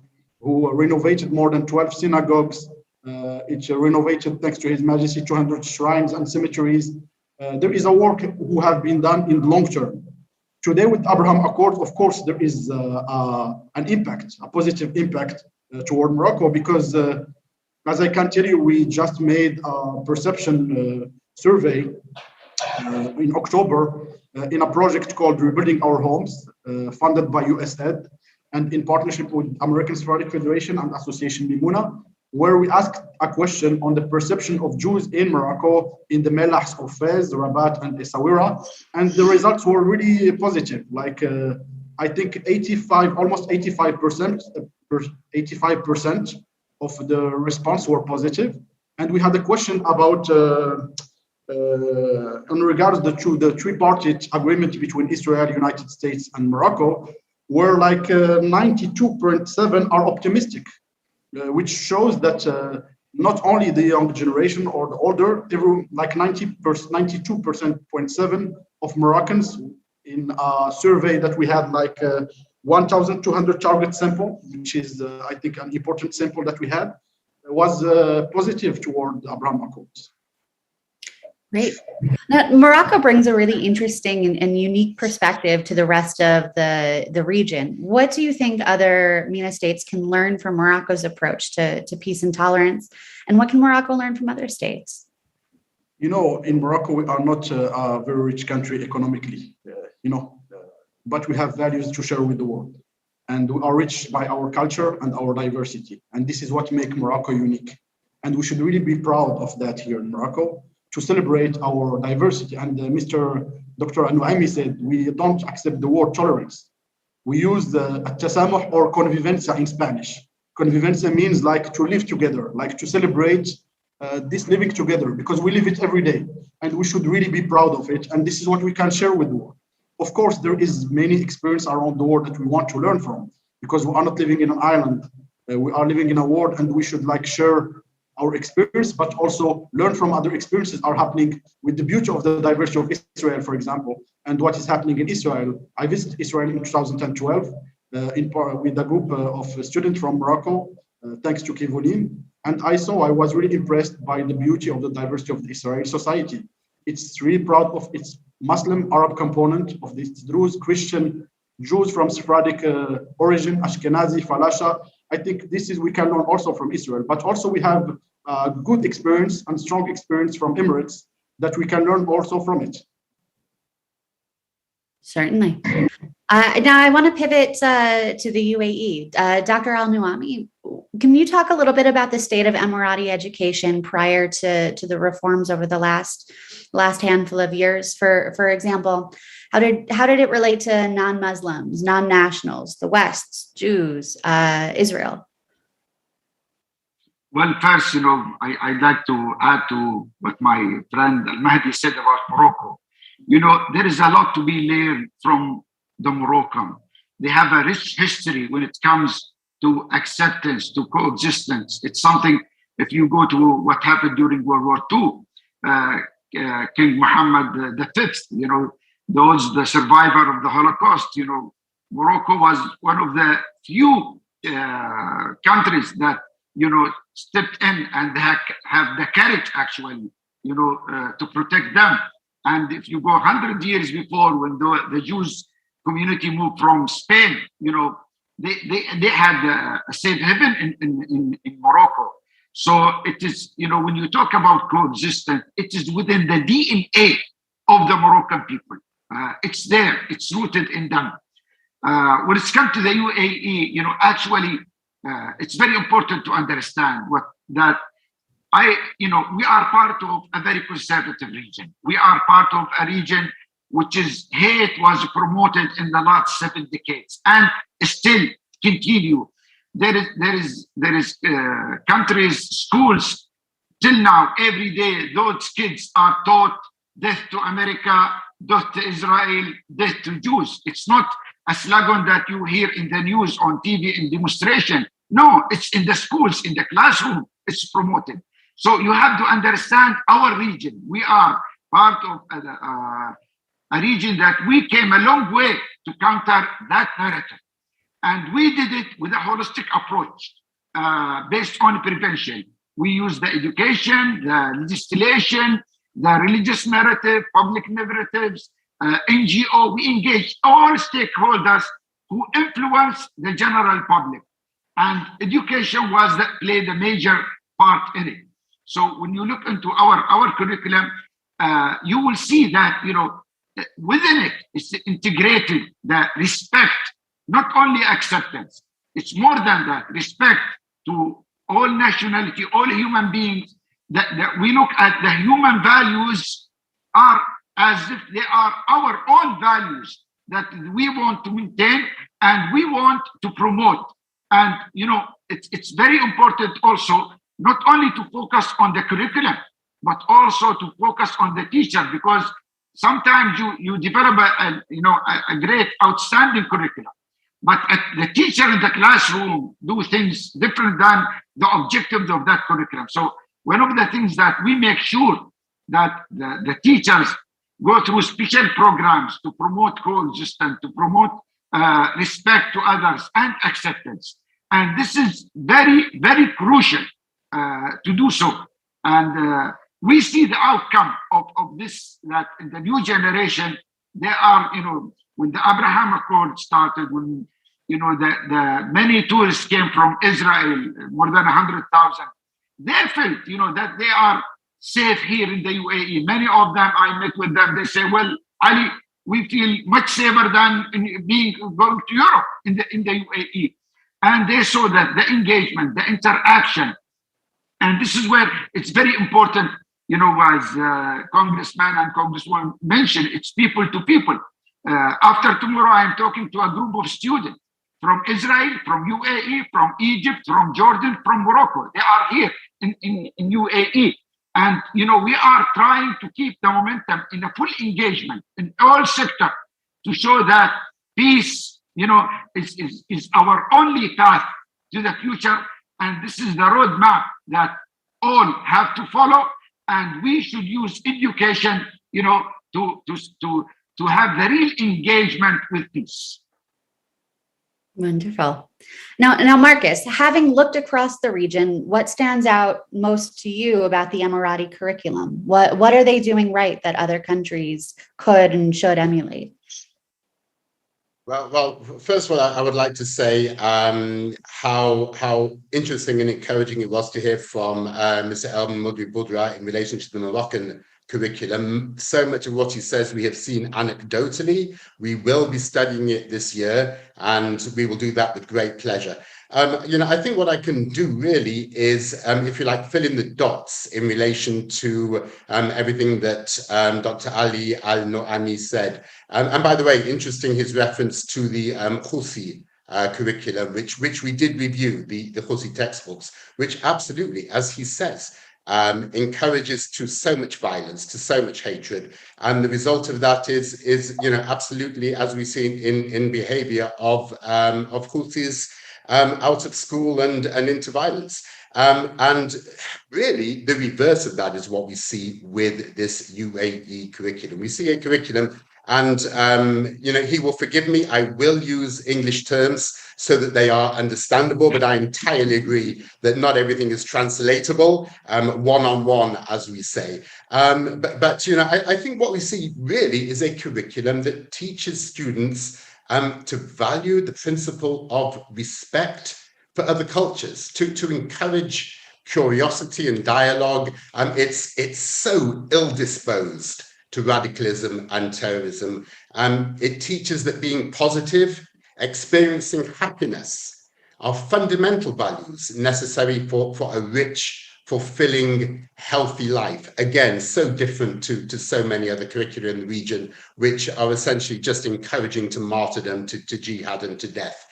who renovated more than 12 synagogues. It renovated, thanks to His Majesty, 200 shrines and cemeteries. There is a work who have been done in the long term. Today with Abraham Accords, of course, there is an impact, a positive impact toward Morocco, because as I can tell you, we just made a perception survey in October in a project called Rebuilding Our Homes, funded by USAID and in partnership with American Sephardic Federation and Association Mimuna, where we asked a question on the perception of Jews in Morocco in the Melahs of Fez, Rabat, and Essaouira, and the results were really positive. I think almost 85% of the response were positive. And we had a question about in regards to the tripartite agreement between Israel, United States, and Morocco, where 92.7 are optimistic, which shows that not only the young generation or the older, like 92.7% of Moroccans in a survey that we had, like 1,200 target sample, which is, I think, an important sample that we had, was positive toward the Abraham Accords. Great. Now, Morocco brings a really interesting and unique perspective to the rest of the region. What do you think other MENA states can learn from Morocco's approach to peace and tolerance? And what can Morocco learn from other states? You know, in Morocco, we are not a very rich country economically, but we have values to share with the world. And we are rich by our culture and our diversity. And this is what makes Morocco unique. And we should really be proud of that here in Morocco, to celebrate our diversity. And Dr. Anouami said, we don't accept the word tolerance. We use the tasamuh or convivencia in Spanish. Convivencia means like to live together, like to celebrate this living together, because we live it every day. And we should really be proud of it. And this is what we can share with the world. Of course, there is many experience around the world that we want to learn from, because we are not living in an island. We are living in a world, and we should share our experience, but also learn from other experiences are happening with the beauty of the diversity of Israel, for example, and what is happening in Israel. I visited Israel in 2012 with a group of students from Morocco, thanks to Kivulim, and I was really impressed by the beauty of the diversity of the Israeli society. It's really proud of its Muslim Arab component, of the Druze, Christian, Jews from Sephardic origin, Ashkenazi, Falasha. I think we can learn also from Israel, but also we have good experience and strong experience from Emirates that we can learn also from it. Certainly. Now I want to pivot to the UAE. Dr. Al-Nuami, can you talk a little bit about the state of Emirati education prior to the reforms over the last handful of years? For example, how did it relate to non-Muslims, non-nationals, the West, Jews, Israel? Well, first, I'd like to add to what my friend Al-Mahdi said about Morocco. There is a lot to be learned from the Moroccan. They have a rich history when it comes to acceptance, to coexistence. It's something, if you go to what happened during World War II, King Mohammed V, the survivor of the Holocaust, Morocco was one of the few countries that, stepped in and have the courage actually, to protect them. And if you go 100 years before, when the Jews community moved from Spain, they had a safe haven in Morocco. So it is, when you talk about coexistence, it is within the DNA of the Moroccan people. It's there, it's rooted in them. When it's come to the UAE, actually, it's very important to understand we are part of a very conservative region. We are part of a region which is hate was promoted in the last 7 decades and still continue. There is countries, schools, till now, every day, those kids are taught death to America, death to Israel, death to Jews. It's not a slogan that you hear in the news, on TV, in demonstration. No, it's in the schools, in the classroom, it's promoted. So you have to understand our region. We are part of a region that we came a long way to counter that narrative. And we did it with a holistic approach based on prevention. We use the education, the legislation, the religious narrative, public narratives, NGO. We engage all stakeholders who influence the general public. And education played a major part in it. So when you look into our curriculum, you will see that, within it is integrated the respect, not only acceptance. It's more than that, respect to all nationality, all human beings, that we look at the human values are as if they are our own values that we want to maintain and we want to promote. And, it's very important also, not only to focus on the curriculum, but also to focus on the teacher, because sometimes you develop a great, outstanding curriculum. but the teacher in the classroom do things different than the objectives of that curriculum. So one of the things that we make sure that the teachers go through special programs to promote coexistence, to promote respect to others and acceptance. And this is very, very crucial to do so. And we see the outcome of this, that in the new generation, they are, when the Abraham Accords started, when, the many tourists came from Israel, more than 100,000, they felt, that they are safe here in the UAE. Many of them, I met with them, they say, well, Ali, we feel much safer than going to Europe in the UAE. And they saw that the engagement, the interaction, and this is where it's very important, as Congressman and Congresswoman mentioned, it's people to people. After tomorrow, I'm talking to a group of students from Israel, from UAE, from Egypt, from Jordan, from Morocco. They are here in UAE. And, we are trying to keep the momentum in a full engagement in all sectors to show that peace, is our only path to the future. And this is the roadmap that all have to follow. And we should use education, to have the real engagement with peace. Wonderful. Now, Marcus, having looked across the region, what stands out most to you about the Emirati curriculum? What are they doing right that other countries could and should emulate? Well, first of all, I would like to say how interesting and encouraging it was to hear from Mr. Elman Mudri-Budra in relation to the Moroccan curriculum. So much of what he says we have seen anecdotally. We will be studying it this year, and we will do that with great pleasure. I think what I can do really is, if you like, fill in the dots in relation to everything that Dr. Ali Al-Noami said. And by the way, interesting his reference to the Houthi curriculum, which we did review, the Houthi textbooks, which absolutely, as he says, encourages to so much violence, to so much hatred, and the result of that is absolutely, as we see in behavior of Houthis out of school and into violence. And really, the reverse of that is what we see with this UAE curriculum. We see a curriculum, and he will forgive me, I will use English terms so that they are understandable, but I entirely agree that not everything is translatable one-on-one, as we say. But I think what we see really is a curriculum that teaches students to value the principle of respect for other cultures, to encourage curiosity and dialogue. It's so ill-disposed to radicalism and terrorism. It teaches that being positive, experiencing happiness are fundamental values necessary for a rich, fulfilling, healthy life. Again, so different to so many other curricula in the region, which are essentially just encouraging to martyrdom, to jihad and to death.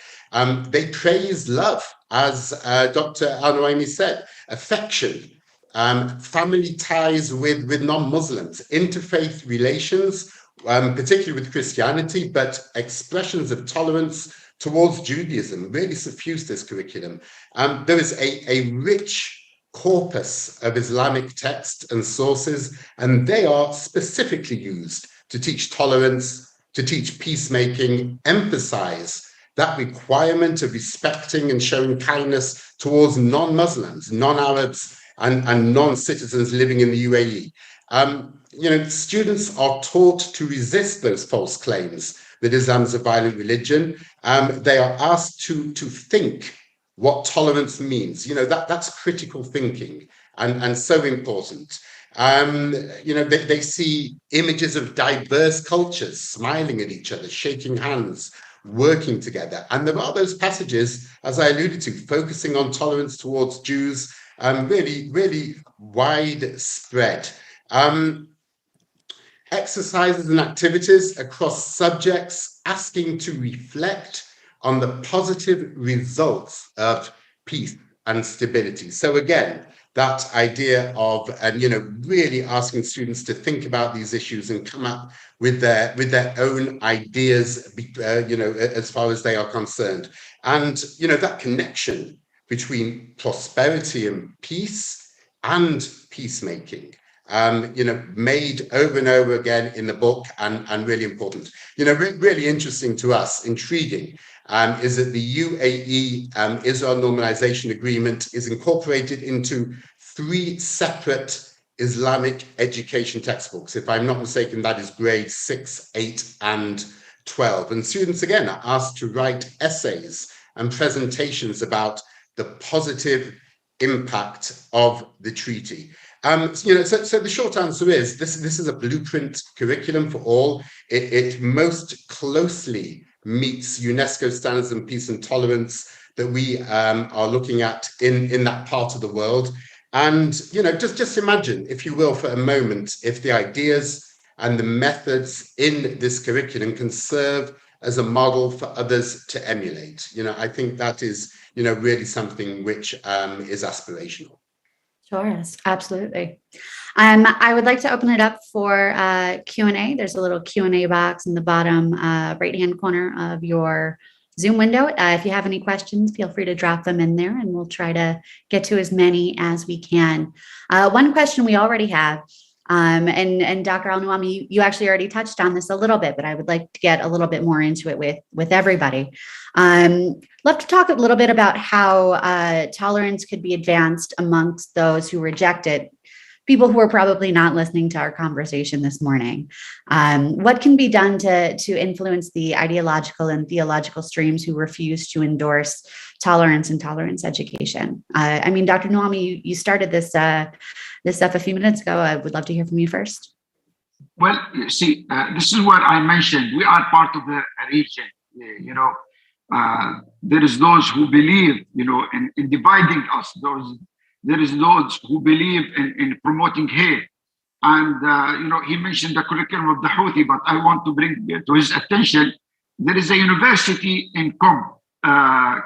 They praise love, as Dr. Al-Noami said, affection, family ties with non-Muslims, interfaith relations, particularly with Christianity, but expressions of tolerance towards Judaism really suffuse this curriculum. There is a rich corpus of Islamic texts and sources, and they are specifically used to teach tolerance, to teach peacemaking, emphasize that requirement of respecting and showing kindness towards non-Muslims, non-Arabs, and non-citizens living in the UAE. Students are taught to resist those false claims that Islam is a violent religion. They are asked to think what tolerance means. That's critical thinking and so important. They see images of diverse cultures smiling at each other, shaking hands, working together. And there are those passages, as I alluded to, focusing on tolerance towards Jews, really, really widespread. Exercises and activities across subjects asking to reflect on the positive results of peace and stability. So again, that idea of, really asking students to think about these issues and come up with their own ideas, as far as they are concerned. And, that connection between prosperity and peace and peacemaking, made over and over again in the book, and really important. Really interesting to us, intriguing, is that the UAE Israel Normalization Agreement is incorporated into 3 separate Islamic education textbooks. If I'm not mistaken, that is grades 6, 8, and 12. And students, again, are asked to write essays and presentations about the positive impact of the treaty. So the short answer is this is a blueprint curriculum for all. It most closely meets UNESCO standards in peace and tolerance that we are looking at in that part of the world. And, just imagine, if you will, for a moment, if the ideas and the methods in this curriculum can serve as a model for others to emulate. I think that is, really something which is aspirational. Sure, yes, absolutely. I would like to open it up for Q&A. There's a little Q&A box in the bottom right-hand corner of your Zoom window. If you have any questions, feel free to drop them in there and we'll try to get to as many as we can. One question we already have, and Dr. Al-Nuaimi, you actually already touched on this a little bit, but I would like to get a little bit more into it with everybody. Love to talk a little bit about how tolerance could be advanced amongst those who reject it, people who are probably not listening to our conversation this morning. What can be done to influence the ideological and theological streams who refuse to endorse tolerance and tolerance education? Dr. Nuaimi, you started this stuff a few minutes ago. I would love to hear from you first. Well, see, this is what I mentioned. We are part of the region. There is those who believe, in dividing us. There is those who believe in promoting hate. And, he mentioned the curriculum of the Houthi, but I want to bring to his attention, there is a university in Qom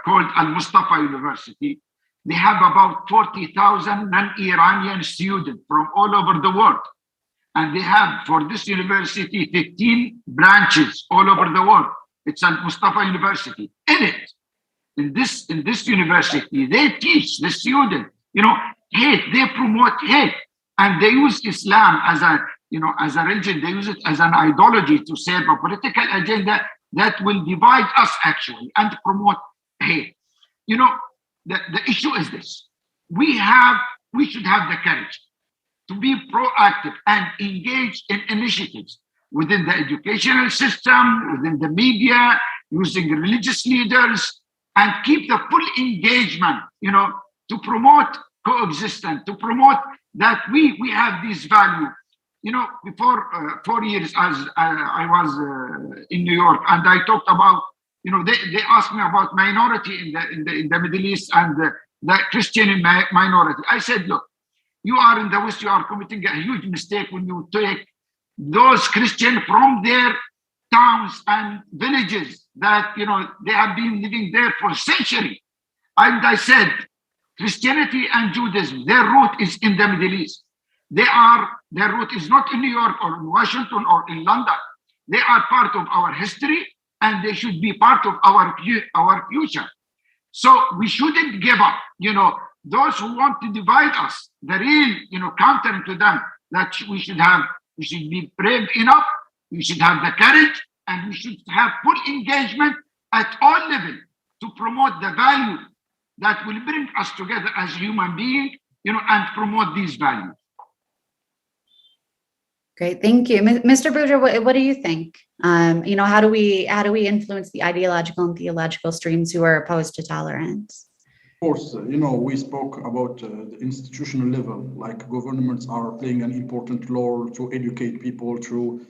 called Al-Mustafa University. They have about 40,000 non-Iranian students from all over the world. And they have, for this university, 15 branches all over the world. It's Al-Mustafa University. In this university, they teach the students, hate. They promote hate, and they use Islam as a religion. They use it as an ideology to serve a political agenda that will divide us actually and promote hate. The issue is this: we should have the courage to be proactive and engage in initiatives within the educational system, within the media, using religious leaders, and keep the full engagement, to promote coexistence, to promote that we have these values. Before 4 years, as I was in New York, and I talked about, they asked me about minority in the Middle East and the Christian minority. I said, look, you are in the West, you are committing a huge mistake when you take those Christians from their towns and villages that, they have been living there for centuries. And I said, Christianity and Judaism, their root is in the Middle East. Their root is not in New York or in Washington or in London. They are part of our history and they should be part of our future. So we shouldn't give up. Those who want to divide us, the real, counter to them, that we should be brave enough, we should have the courage, and we should have full engagement at all levels to promote the value that will bring us together as human beings, and promote these values. Great, thank you. Mr. Boudre, what do you think? How do we influence the ideological and theological streams who are opposed to tolerance? Of course, we spoke about the institutional level, like governments are playing an important role to educate people through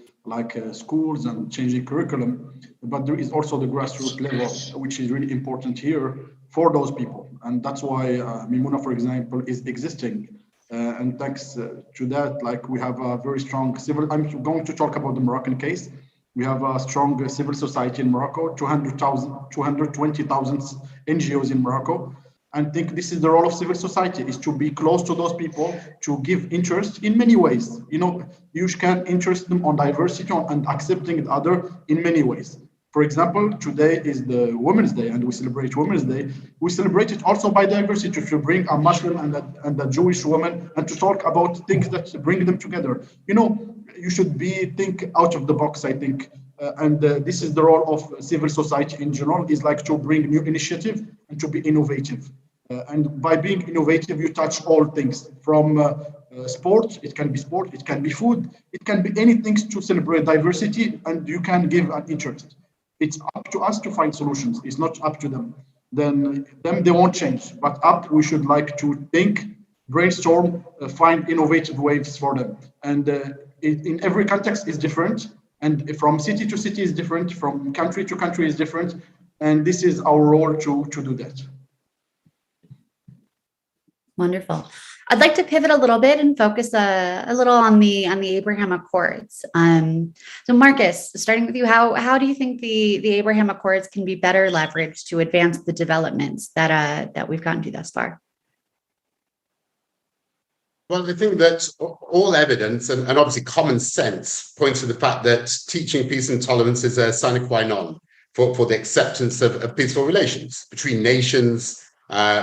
schools and changing curriculum. But there is also the grassroots level, which is really important here for those people. And that's why Mimuna, for example, is existing. And thanks to that, we have a very strong I'm going to talk about the Moroccan case. We have a strong civil society in Morocco, 220,000 NGOs in Morocco. and think this is the role of civil society, is to be close to those people, to give interest in many ways. You can interest them on diversity and accepting the other in many ways. For example, today is the Women's Day, and we celebrate Women's Day. We celebrate it also by diversity, to bring a Muslim and a Jewish woman and to talk about things that bring them together. You should think out of the box, I think. And this is the role of civil society in general, is like to bring new initiative and to be innovative. And by being innovative, you touch all things from sport, it can be food, it can be anything to celebrate diversity, and you can give an interest. It's up to us to find solutions. It's not up to them. Then they won't change. But we should like to think, brainstorm, find innovative ways for them. And in every context is different. And from city to city is different. From country to country is different. And this is our role to do that. Wonderful. I'd like to pivot a little bit and focus a little on the Abraham Accords. So Marcus, starting with you, how do you think the Abraham Accords can be better leveraged to advance the developments that we've gotten to thus far? Well, I think that all evidence and obviously common sense points to the fact that teaching peace and tolerance is a sine qua non for the acceptance of peaceful relations between nations,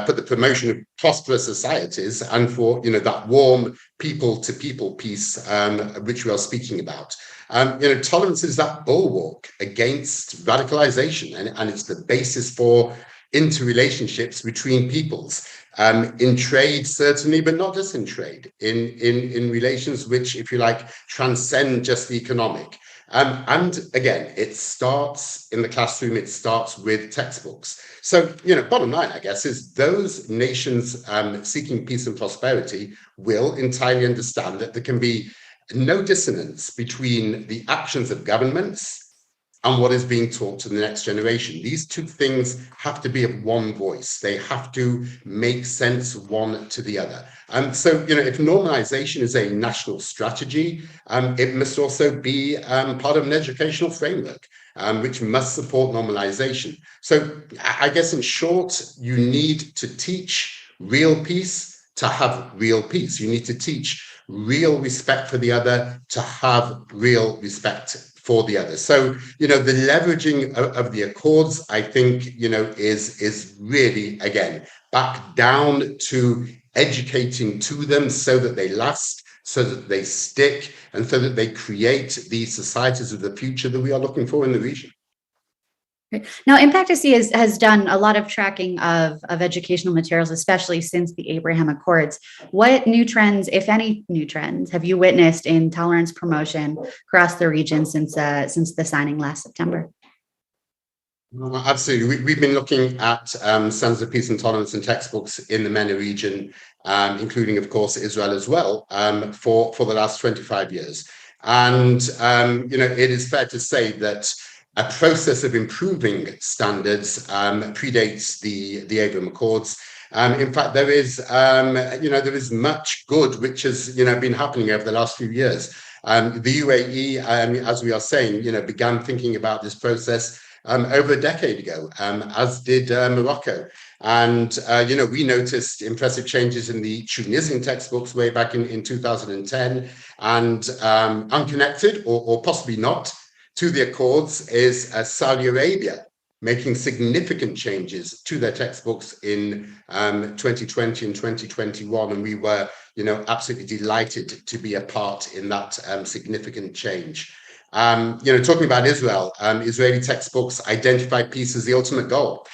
for the promotion of prosperous societies, and for that warm people-to-people peace which we are speaking about. Tolerance is that bulwark against radicalization, and it's the basis for interrelationships between peoples. In trade, certainly, but not just in trade, in relations which, if you like, transcend just the economic. And again, it starts in the classroom, it starts with textbooks. So, bottom line, I guess, is those nations seeking peace and prosperity will entirely understand that there can be no dissonance between the actions of governments and what is being taught to the next generation. These two things have to be of one voice. They have to make sense one to the other. So, if normalization is a national strategy, it must also be part of an educational framework, which must support normalization. So I guess in short, you need to teach real peace to have real peace. You need to teach real respect for the other to have real respect for the other. So, the leveraging of the accords, I think, is really, again, back down to educating to them so that they last, so that they stick, and so that they create the societies of the future that we are looking for in the region. Now, Impact SC has done a lot of tracking of educational materials, especially since the Abraham Accords. What new trends, if any new trends, have you witnessed in tolerance promotion across the region since the signing last September? Well, absolutely. We've been looking at standards of peace and tolerance and textbooks in the MENA region, including, of course, Israel as well, for the last 25 years. And, it is fair to say that a process of improving standards predates the Abraham Accords. In fact, there is much good which has been happening over the last few years. The UAE, as we are saying, began thinking about this process over a decade ago, as did Morocco. And we noticed impressive changes in the Tunisian textbooks way back in 2010, and unconnected or possibly not to the Accords is Saudi Arabia making significant changes to their textbooks in 2020 and 2021. And we were, absolutely delighted to be a part in that significant change. Talking about Israel, Israeli textbooks identify peace as the ultimate goal,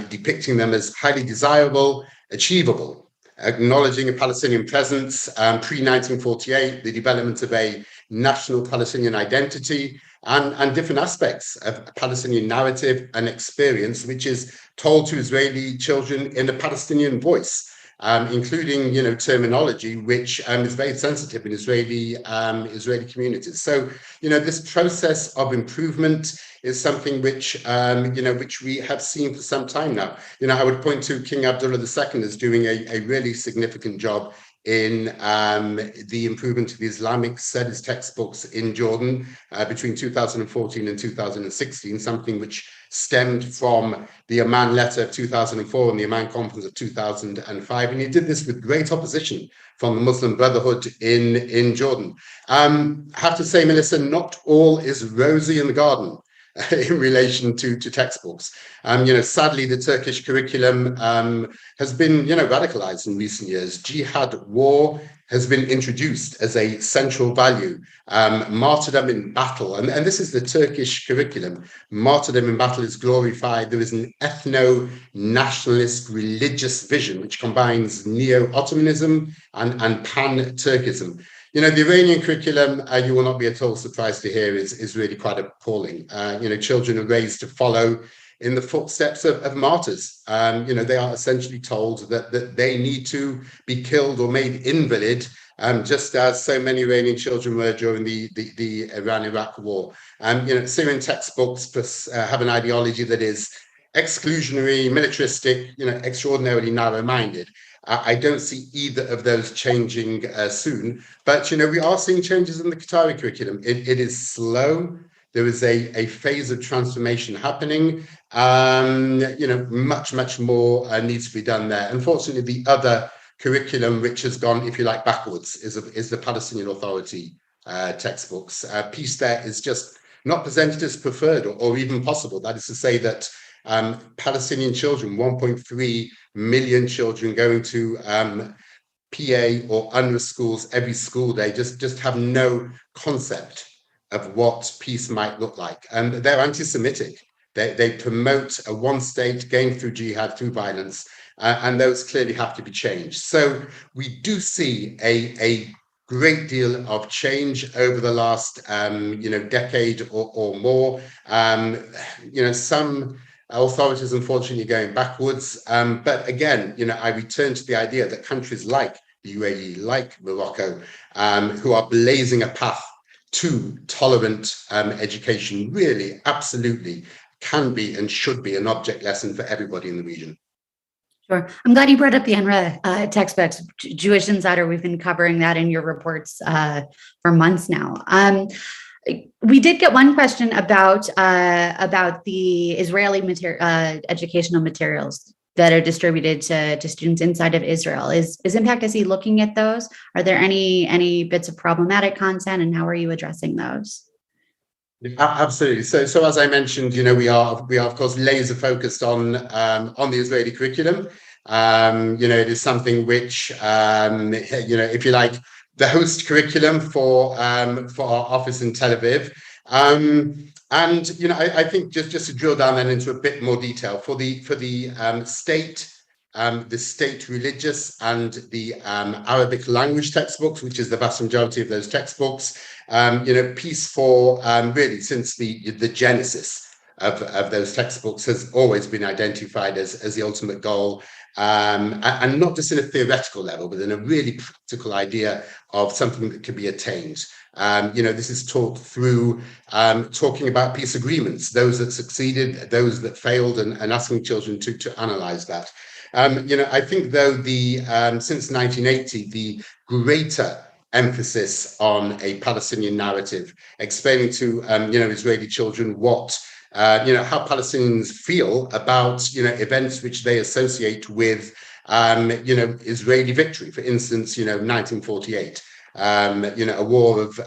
depicting them as highly desirable, achievable, acknowledging a Palestinian presence pre-1948, the development of a national Palestinian identity, and different aspects of a Palestinian narrative and experience, which is told to Israeli children in a Palestinian voice, including, terminology which is very sensitive in Israeli communities. So, this process of improvement is something which, which we have seen for some time now. I would point to King Abdullah II as doing a really significant job in the improvement of the Islamic studies textbooks in Jordan between 2014 and 2016, something which stemmed from the Amman letter of 2004 and the Amman conference of 2005. And he did this with great opposition from the Muslim Brotherhood in Jordan. I have to say, Melissa, not all is rosy in the garden in relation to textbooks. Sadly, the Turkish curriculum has been, radicalized in recent years. Jihad, war, has been introduced as a central value. Martyrdom in battle, and this is the Turkish curriculum. Martyrdom in battle is glorified. There is an ethno-nationalist religious vision which combines neo-Ottomanism and pan-Turkism. The Iranian curriculum, you will not be at all surprised to hear, is really quite appalling. Children are raised to follow in the footsteps of martyrs. They are essentially told that they need to be killed or made invalid, just as so many Iranian children were during the Iran-Iraq war. Syrian textbooks have an ideology that is exclusionary, militaristic, extraordinarily narrow-minded. I don't see either of those changing soon, but we are seeing changes in the Qatari curriculum. It is slow. There is a phase of transformation happening. Much more needs to be done there. Unfortunately, the other curriculum which has gone, if you like, backwards is the Palestinian Authority textbooks. Peace there is just not presented as preferred or even possible. That is to say that Palestinian children, 1.3 million children going to PA or UNRWA schools every school day, just have no concept of what peace might look like. And they're anti-Semitic. They promote a one-state game through jihad, through violence, and those clearly have to be changed. So we do see a great deal of change over the last decade or more. Some authorities, unfortunately, going backwards. But again, I return to the idea that countries like the UAE, like Morocco, who are blazing a path to tolerant education, really, absolutely can be and should be an object lesson for everybody in the region. Sure. I'm glad you brought up the UNRWA textbooks. Jewish Insider, we've been covering that in your reports for months now. We did get one question about the Israeli educational materials that are distributed to students inside of Israel. Is Impact SE looking at those? Are there any bits of problematic content, and how are you addressing those? Absolutely. So as I mentioned, we are of course laser focused on the Israeli curriculum. It is something which if you like, the host curriculum for our office in Tel Aviv. I think just to drill down then into a bit more detail for the state religious and the Arabic language textbooks, which is the vast majority of those textbooks. Peace for really since the genesis of those textbooks has always been identified as the ultimate goal, and not just in a theoretical level, but in a really practical idea of something that can be attained. This is taught through talking about peace agreements, those that succeeded, those that failed, and asking children to analyze that. I think though since 1980, the greater emphasis on a Palestinian narrative, explaining to Israeli children what how Palestinians feel about events which they associate with Israeli victory. For instance, 1948. A war of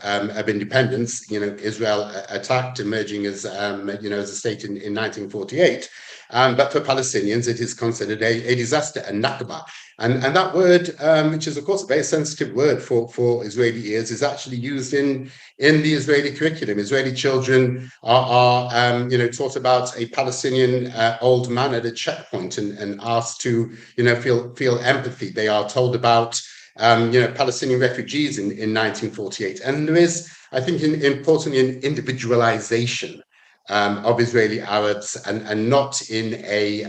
independence. Israel attacked, emerging as a state in 1948. But for Palestinians, it is considered a disaster, a nakba. And that word, which is, of course, a very sensitive word for Israeli ears, is actually used in the Israeli curriculum. Israeli children are taught about a Palestinian old man at a checkpoint and asked to, feel empathy. They are told about, Palestinian refugees in 1948. And there is, I think, importantly, an individualization of Israeli Arabs, and not in a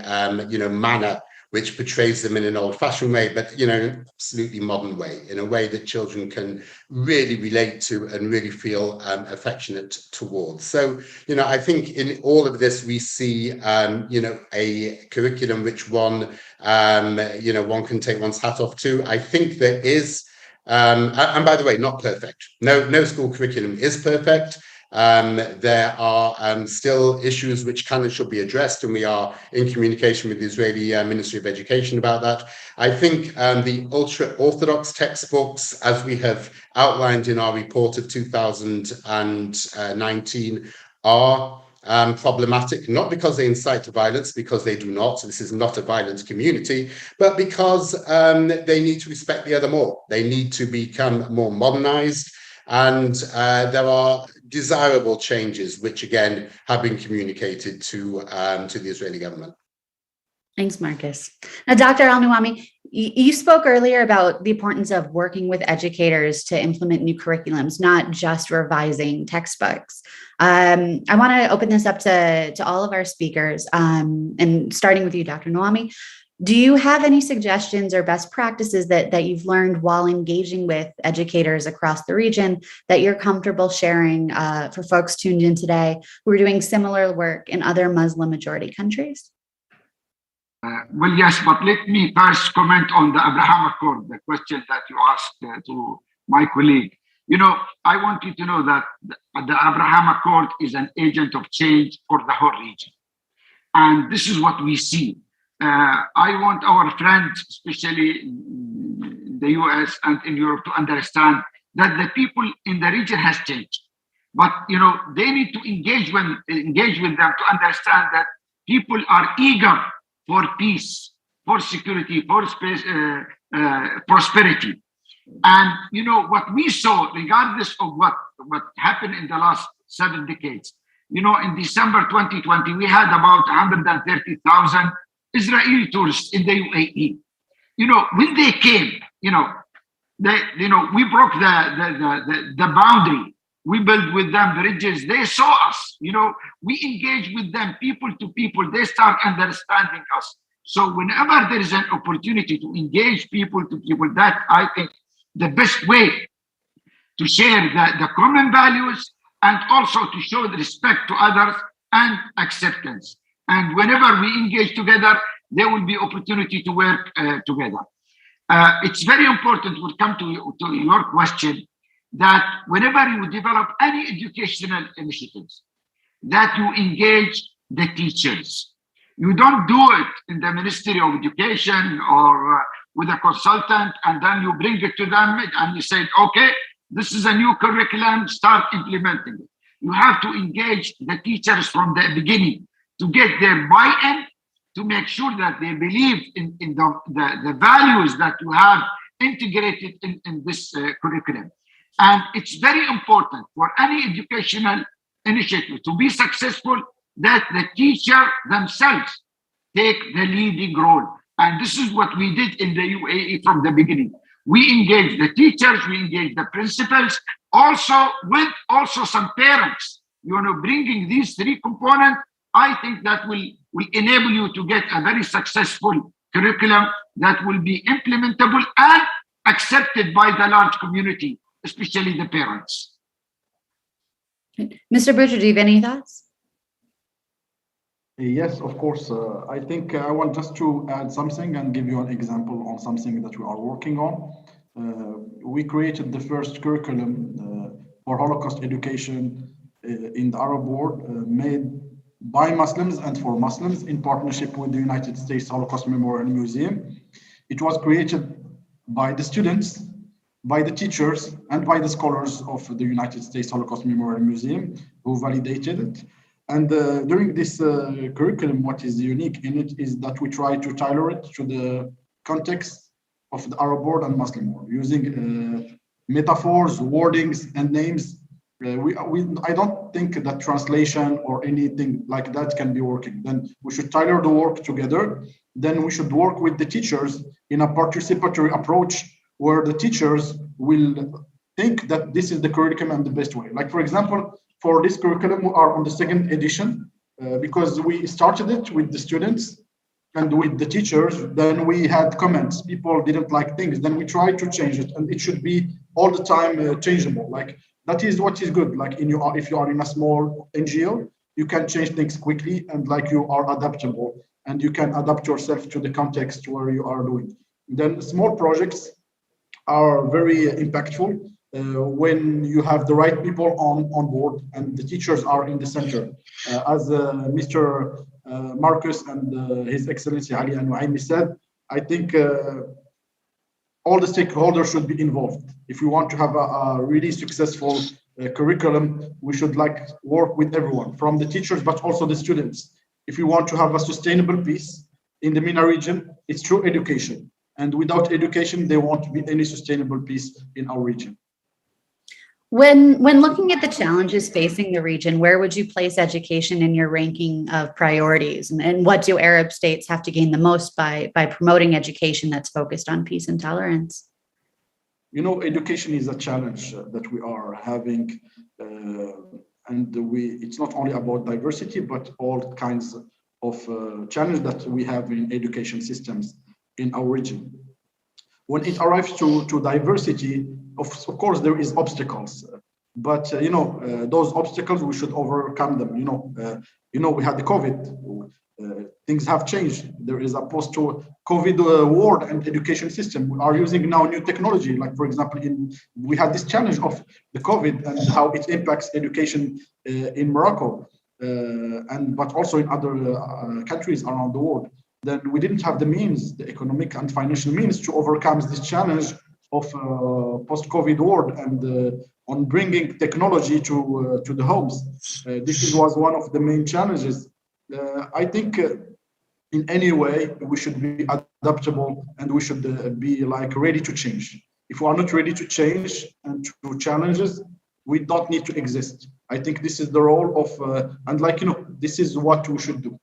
manner which portrays them in an old-fashioned way, but in an absolutely modern way, in a way that children can really relate to and really feel affectionate towards. So, I think in all of this we see, a curriculum which one can take one's hat off to. I think there is, and by the way, not perfect. No school curriculum is perfect. There are still issues which can and should be addressed, and we are in communication with the Israeli Ministry of Education about that. I think the ultra-Orthodox textbooks, as we have outlined in our report of 2019, are problematic, not because they incite to violence, because they do not. This is not a violent community, but because they need to respect the other more. They need to become more modernized. And there are desirable changes, which again have been communicated to the Israeli government. Thanks, Marcus. Now, Dr. Al-Nuami, you spoke earlier about the importance of working with educators to implement new curriculums, not just revising textbooks. I want to open this up to all of our speakers, and starting with you, Dr. Nuami. Do you have any suggestions or best practices that you've learned while engaging with educators across the region that you're comfortable sharing for folks tuned in today who are doing similar work in other Muslim majority countries? Well, yes, but let me first comment on the Abraham Accord, the question that you asked to my colleague. I want you to know that the Abraham Accord is an agent of change for the whole region. And this is what we see. I want our friends, especially in the US and in Europe, to understand that the people in the region has changed. But they need to engage with them to understand that people are eager for peace, for security, for space, prosperity. And what we saw, regardless of what happened in the last 7 decades, in December 2020, we had about 130,000 Israeli tourists in the UAE. When they came, we broke the boundary. We built with them bridges. They saw us. We engaged with them, people to people. They start understanding us. So whenever there is an opportunity to engage people to people, that I think the best way to share the common values and also to show the respect to others and acceptance. And whenever we engage together, there will be opportunity to work together. It's very important, we'll come to your question, that whenever you develop any educational initiatives, that you engage the teachers. You don't do it in the Ministry of Education or with a consultant, and then you bring it to them and you say, okay, this is a new curriculum, start implementing it. You have to engage the teachers from the beginning to get their buy-in, to make sure that they believe in the values that you have integrated in this curriculum. And it's very important for any educational initiative to be successful that the teacher themselves take the leading role. And this is what we did in the UAE from the beginning. We engaged the teachers, we engaged the principals, also with some parents, bringing these 3 components. I think that will enable you to get a very successful curriculum that will be implementable and accepted by the large community, especially the parents. Mr. Bridger, do you have any thoughts? Yes, of course. I think I want just to add something and give you an example on something that we are working on. We created the first curriculum for Holocaust education in the Arab world, made by Muslims and for Muslims in partnership with the United States Holocaust Memorial Museum. It was created by the students, by the teachers, and by the scholars of the United States Holocaust Memorial Museum who validated it. And during this curriculum, what is unique in it is that we try to tailor it to the context of the Arab world and Muslim world, using metaphors, wordings, and names. I don't think that translation or anything like that can be working. Then we should tailor the work together. Then we should work with the teachers in a participatory approach where the teachers will think that this is the curriculum and the best way. Like, for example, for this curriculum, we are on the 2nd edition because we started it with the students and with the teachers, then we had comments. People didn't like things. Then we tried to change it, and it should be all the time changeable. Like that is what is good. Like if you are in a small NGO, you can change things quickly, and like you are adaptable, and you can adapt yourself to the context where you are doing. Then small projects are very impactful when you have the right people on board and the teachers are in the center. As Mr. Marcus and His Excellency Ali Al-Nuaimi said, I think all the stakeholders should be involved. If we want to have a really successful curriculum, we should work with everyone, from the teachers, but also the students. If we want to have a sustainable peace in the MENA region, it's through education. And without education, there won't be any sustainable peace in our region. When looking at the challenges facing the region, where would you place education in your ranking of priorities? And what do Arab states have to gain the most by promoting education that's focused on peace and tolerance? You know, education is a challenge that we are having. It's not only about diversity, but all kinds of challenges that we have in education systems in our region. When it arrives to diversity, of course, there is obstacles, but those obstacles we should overcome them. We had the COVID. Things have changed. There is a post-COVID world and education system. We are using now new technology. Like for example, we had this challenge of the COVID and how it impacts education in Morocco, but also in other countries around the world. Then we didn't have the means, the economic and financial means, to overcome this challenge of post-COVID world and on bringing technology to the homes. This was one of the main challenges. I think in any way we should be adaptable and we should be ready to change. If we are not ready to change and to challenges, we don't need to exist. I think this is the role of this is what we should do.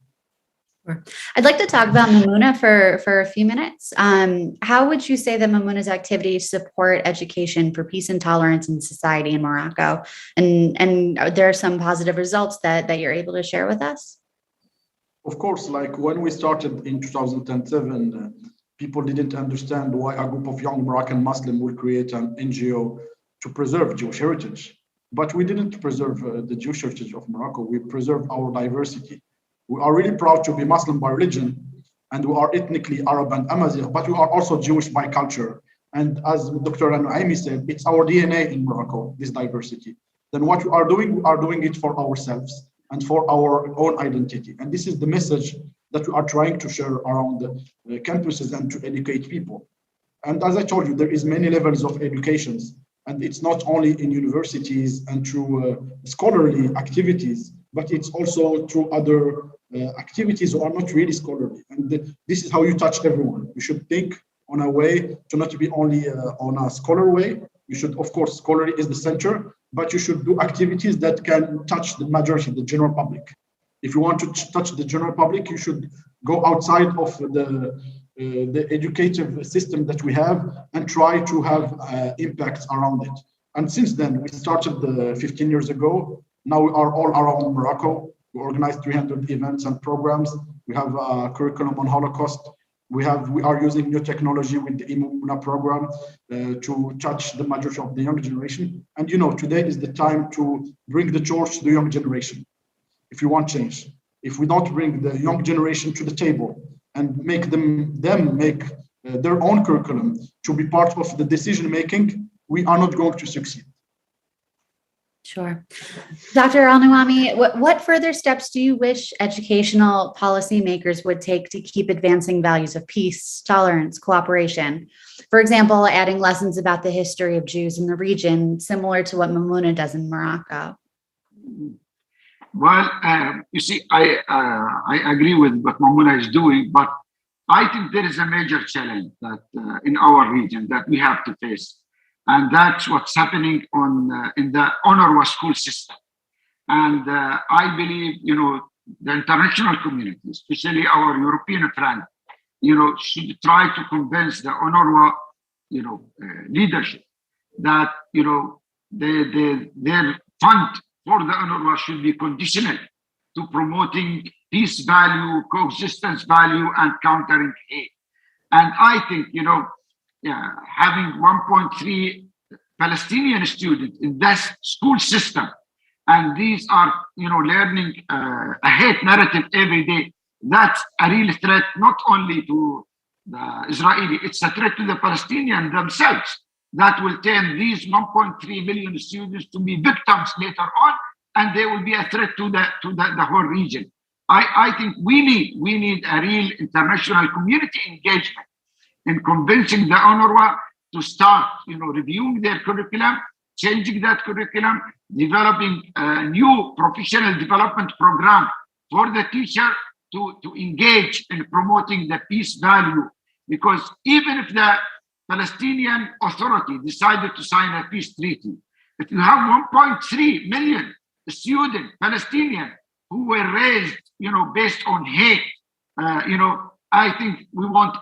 I'd like to talk about Mamouna for a few minutes. How would you say that Mamouna's activities support education for peace and tolerance in society in Morocco? And are there some positive results that you're able to share with us? Of course, like when we started in 2007, people didn't understand why a group of young Moroccan Muslims will create an NGO to preserve Jewish heritage. But we didn't preserve the Jewish heritage of Morocco. We preserved our diversity. We are really proud to be Muslim by religion, and we are ethnically Arab and Amazigh, but we are also Jewish by culture. And as Dr. Al-Nuaimi said, it's our DNA in Morocco, this diversity. Then what we are doing it for ourselves and for our own identity. And this is the message that we are trying to share around the campuses and to educate people. And as I told you, there is many levels of educations, and it's not only in universities and through scholarly activities, but it's also through other activities that are not really scholarly. And this is how you touch everyone. You should think on a way to not be only on a scholar way. You should, of course, scholarly is the center, but you should do activities that can touch the majority, the general public. If you want to touch the general public, you should go outside of the educative system that we have and try to have impacts around it. And since then, we started 15 years ago. Now we are all around Morocco. We organize 300 events and programs. We have a curriculum on Holocaust. We are using new technology with the Imuna program to touch the majority of the young generation. And today is the time to bring the torch to the young generation. If you want change, if we don't bring the young generation to the table and make them make their own curriculum to be part of the decision making, we are not going to succeed. Sure. Dr. Al-Nuaimi, what further steps do you wish educational policymakers would take to keep advancing values of peace, tolerance, cooperation? For example, adding lessons about the history of Jews in the region, similar to what Mamouna does in Morocco. Well, you see, I agree with what Mamouna is doing, but I think there is a major challenge that in our region that we have to face. And that's what's happening in the UNRWA school system. And I believe, the international community, especially our European friends, should try to convince the UNRWA, leadership that, their fund for the UNRWA should be conditional to promoting peace value, coexistence value, and countering hate. And I think, having 1.3 Palestinian students in this school system, and these are, learning a hate narrative every day, that's a real threat, not only to the Israeli, it's a threat to the Palestinians themselves. That will turn these 1.3 million students to be victims later on, and they will be a threat to the whole region. I think we need a real international community engagement in convincing the UNRWA to start, reviewing their curriculum, changing that curriculum, developing a new professional development program for the teacher to engage in promoting the peace value. Because even if the Palestinian Authority decided to sign a peace treaty, if you have 1.3 million students, Palestinian, who were raised, based on hate, I think we won't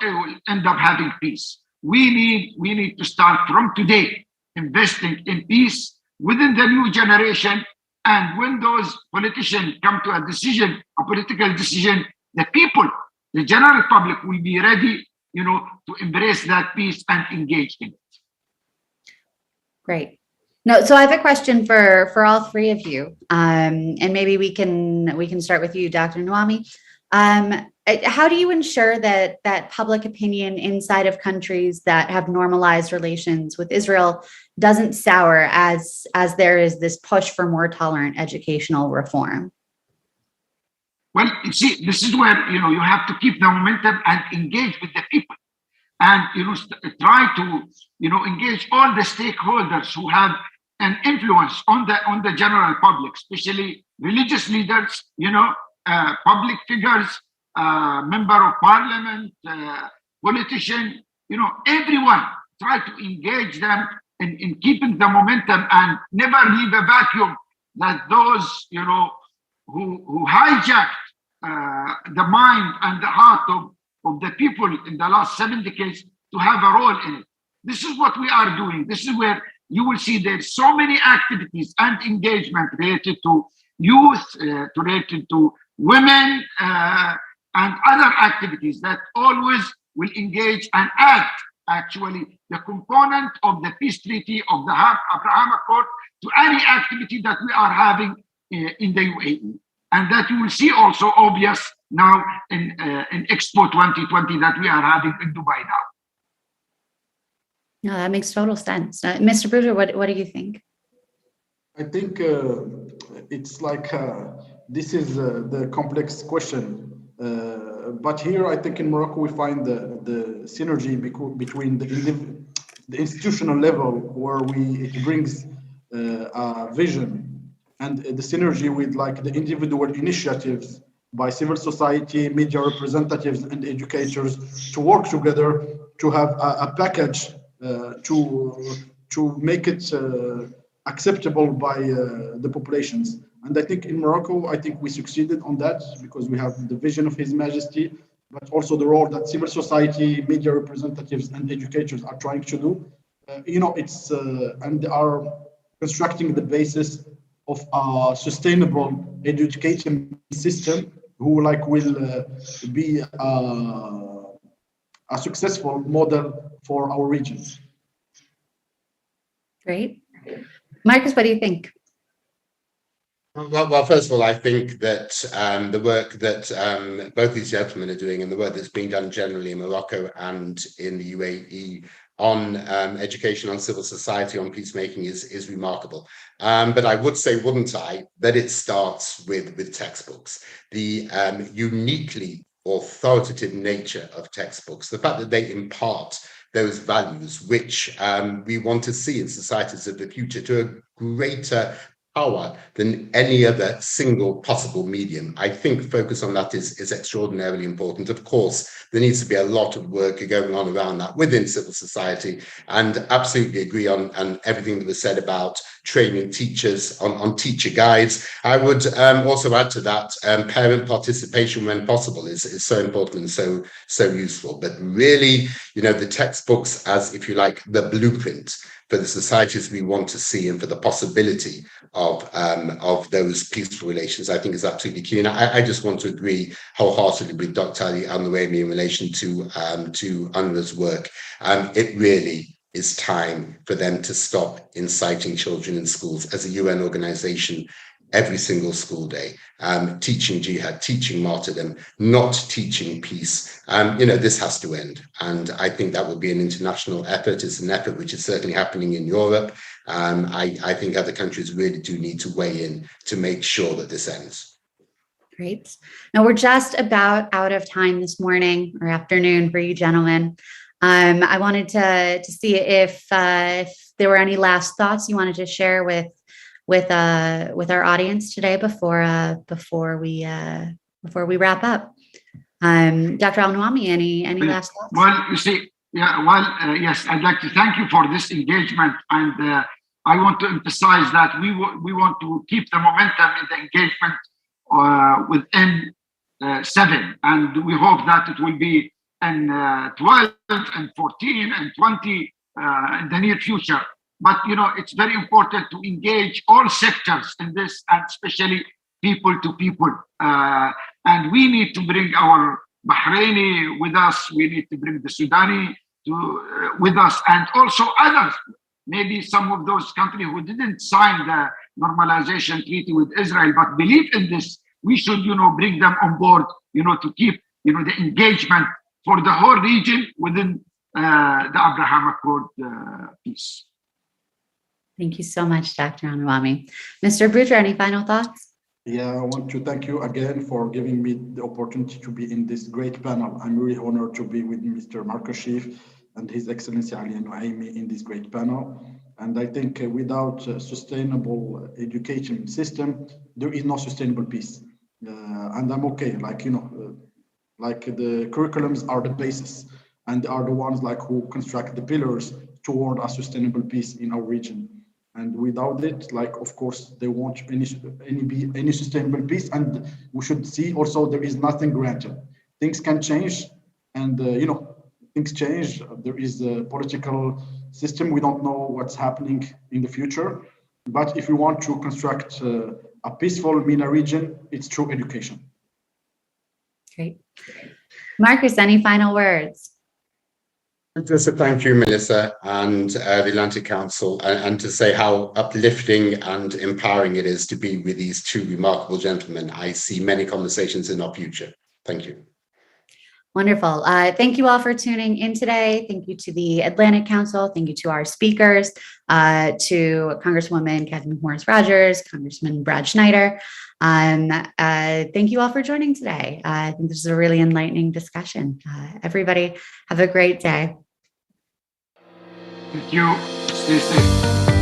end up having peace. We need to start from today investing in peace within the new generation. And when those politicians come to a political decision, the people, the general public will be ready, to embrace that peace and engage in it. Great. No, so I have a question for all three of you, and maybe we can start with you, Dr. Nawami. How do you ensure that public opinion inside of countries that have normalized relations with Israel doesn't sour as there is this push for more tolerant educational reform? Well, you see, this is where, you have to keep the momentum and engage with the people. And, try to, engage all the stakeholders who have an influence on the general public, especially religious leaders, public figures, member of parliament, politician, everyone. Try to engage them in keeping the momentum and never leave a vacuum that those, who hijacked the mind and the heart of the people in the last 7 decades to have a role in it. This is what we are doing. This is where you will see there's so many activities and engagement related to youth, related to women, and other activities that always will engage and add actually the component of the peace treaty of the Abraham Accord to any activity that we are having in the UAE. And that you will see also obvious now in Expo 2020 that we are having in Dubai now. No, that makes total sense. Mr. Bruder, what do you think? I think it's like this is the complex question. But here, I think in Morocco, we find the synergy between the institutional level where it brings a vision, and the synergy with like the individual initiatives by civil society, media representatives, and educators to work together to have a package to make it acceptable by the populations. And I think in Morocco, I think we succeeded on that because we have the vision of His Majesty, but also the role that civil society, media representatives, and educators are trying to do. It's and they are constructing the basis of a sustainable education system who will be a successful model for our region. Great. Marcus, what do you think? Well, first of all, I think that the work that both these gentlemen are doing and the work that's being done generally in Morocco and in the UAE on education, on civil society, on peacemaking is remarkable. But I would say, wouldn't I, that it starts with textbooks. The uniquely authoritative nature of textbooks, the fact that they impart those values which we want to see in societies of the future to a greater power than any other single possible medium. I think focus on that is extraordinarily important. Of course, there needs to be a lot of work going on around that within civil society, and absolutely agree on everything that was said about training teachers on teacher guides. I would also add to that parent participation when possible is so important and so useful. But really, the textbooks as, if you like, the blueprint for the societies we want to see and for the possibility of those peaceful relations, I think is absolutely key. And I just want to agree wholeheartedly with Dr. Ali Al-Nuaimi in relation to UNRWA's work. It really is time for them to stop inciting children in schools as a UN organization every single school day, teaching jihad, teaching martyrdom, not teaching peace. This has to end. And I think that will be an international effort. It's an effort which is certainly happening in Europe. I think other countries really do need to weigh in to make sure that this ends. Great. Now we're just about out of time this morning or afternoon for you gentlemen. I wanted to see if there were any last thoughts you wanted to share with our audience today before we wrap up. Dr. Al-Nuaimi, any last thoughts? Well, you see, yes, I'd like to thank you for this engagement, and I want to emphasize that we want to keep the momentum in the engagement within 7, and we hope that it will be in 12 and 14 and 20 in the near future. But it's very important to engage all sectors in this, and especially people to people. And we need to bring our Bahraini with us. We need to bring the Sudani with us, and also others. Maybe some of those countries who didn't sign the normalization treaty with Israel, but believe in this. We should, bring them on board, to keep, the engagement for the whole region within the Abraham Accord peace. Thank you so much, Dr. Al-Nuaimi. Mr. Bruder, any final thoughts? Yeah, I want to thank you again for giving me the opportunity to be in this great panel. I'm really honored to be with Mr. Marcus Schiff and His Excellency Ali Al-Nuaimi in this great panel. And I think without a sustainable education system, there is no sustainable peace. And I'm okay, like the curriculums are the basis and are the ones who construct the pillars toward a sustainable peace in our region. And without it, of course, there won't be any sustainable peace. And we should see also there is nothing granted. Things can change, and things change. There is a political system. We don't know what's happening in the future. But if we want to construct a peaceful MENA region, it's through education. Great. Marcus, any final words? Just to thank you, Melissa, and the Atlantic Council, and to say how uplifting and empowering it is to be with these two remarkable gentlemen. I see many conversations in our future. Thank you. Wonderful. Thank you all for tuning in today. Thank you to the Atlantic Council. Thank you to our speakers, to Congresswoman Catherine Morris-Rogers, Congressman Brad Schneider. Thank you all for joining today. I think this is a really enlightening discussion. Everybody have a great day. Thank you. Stay safe.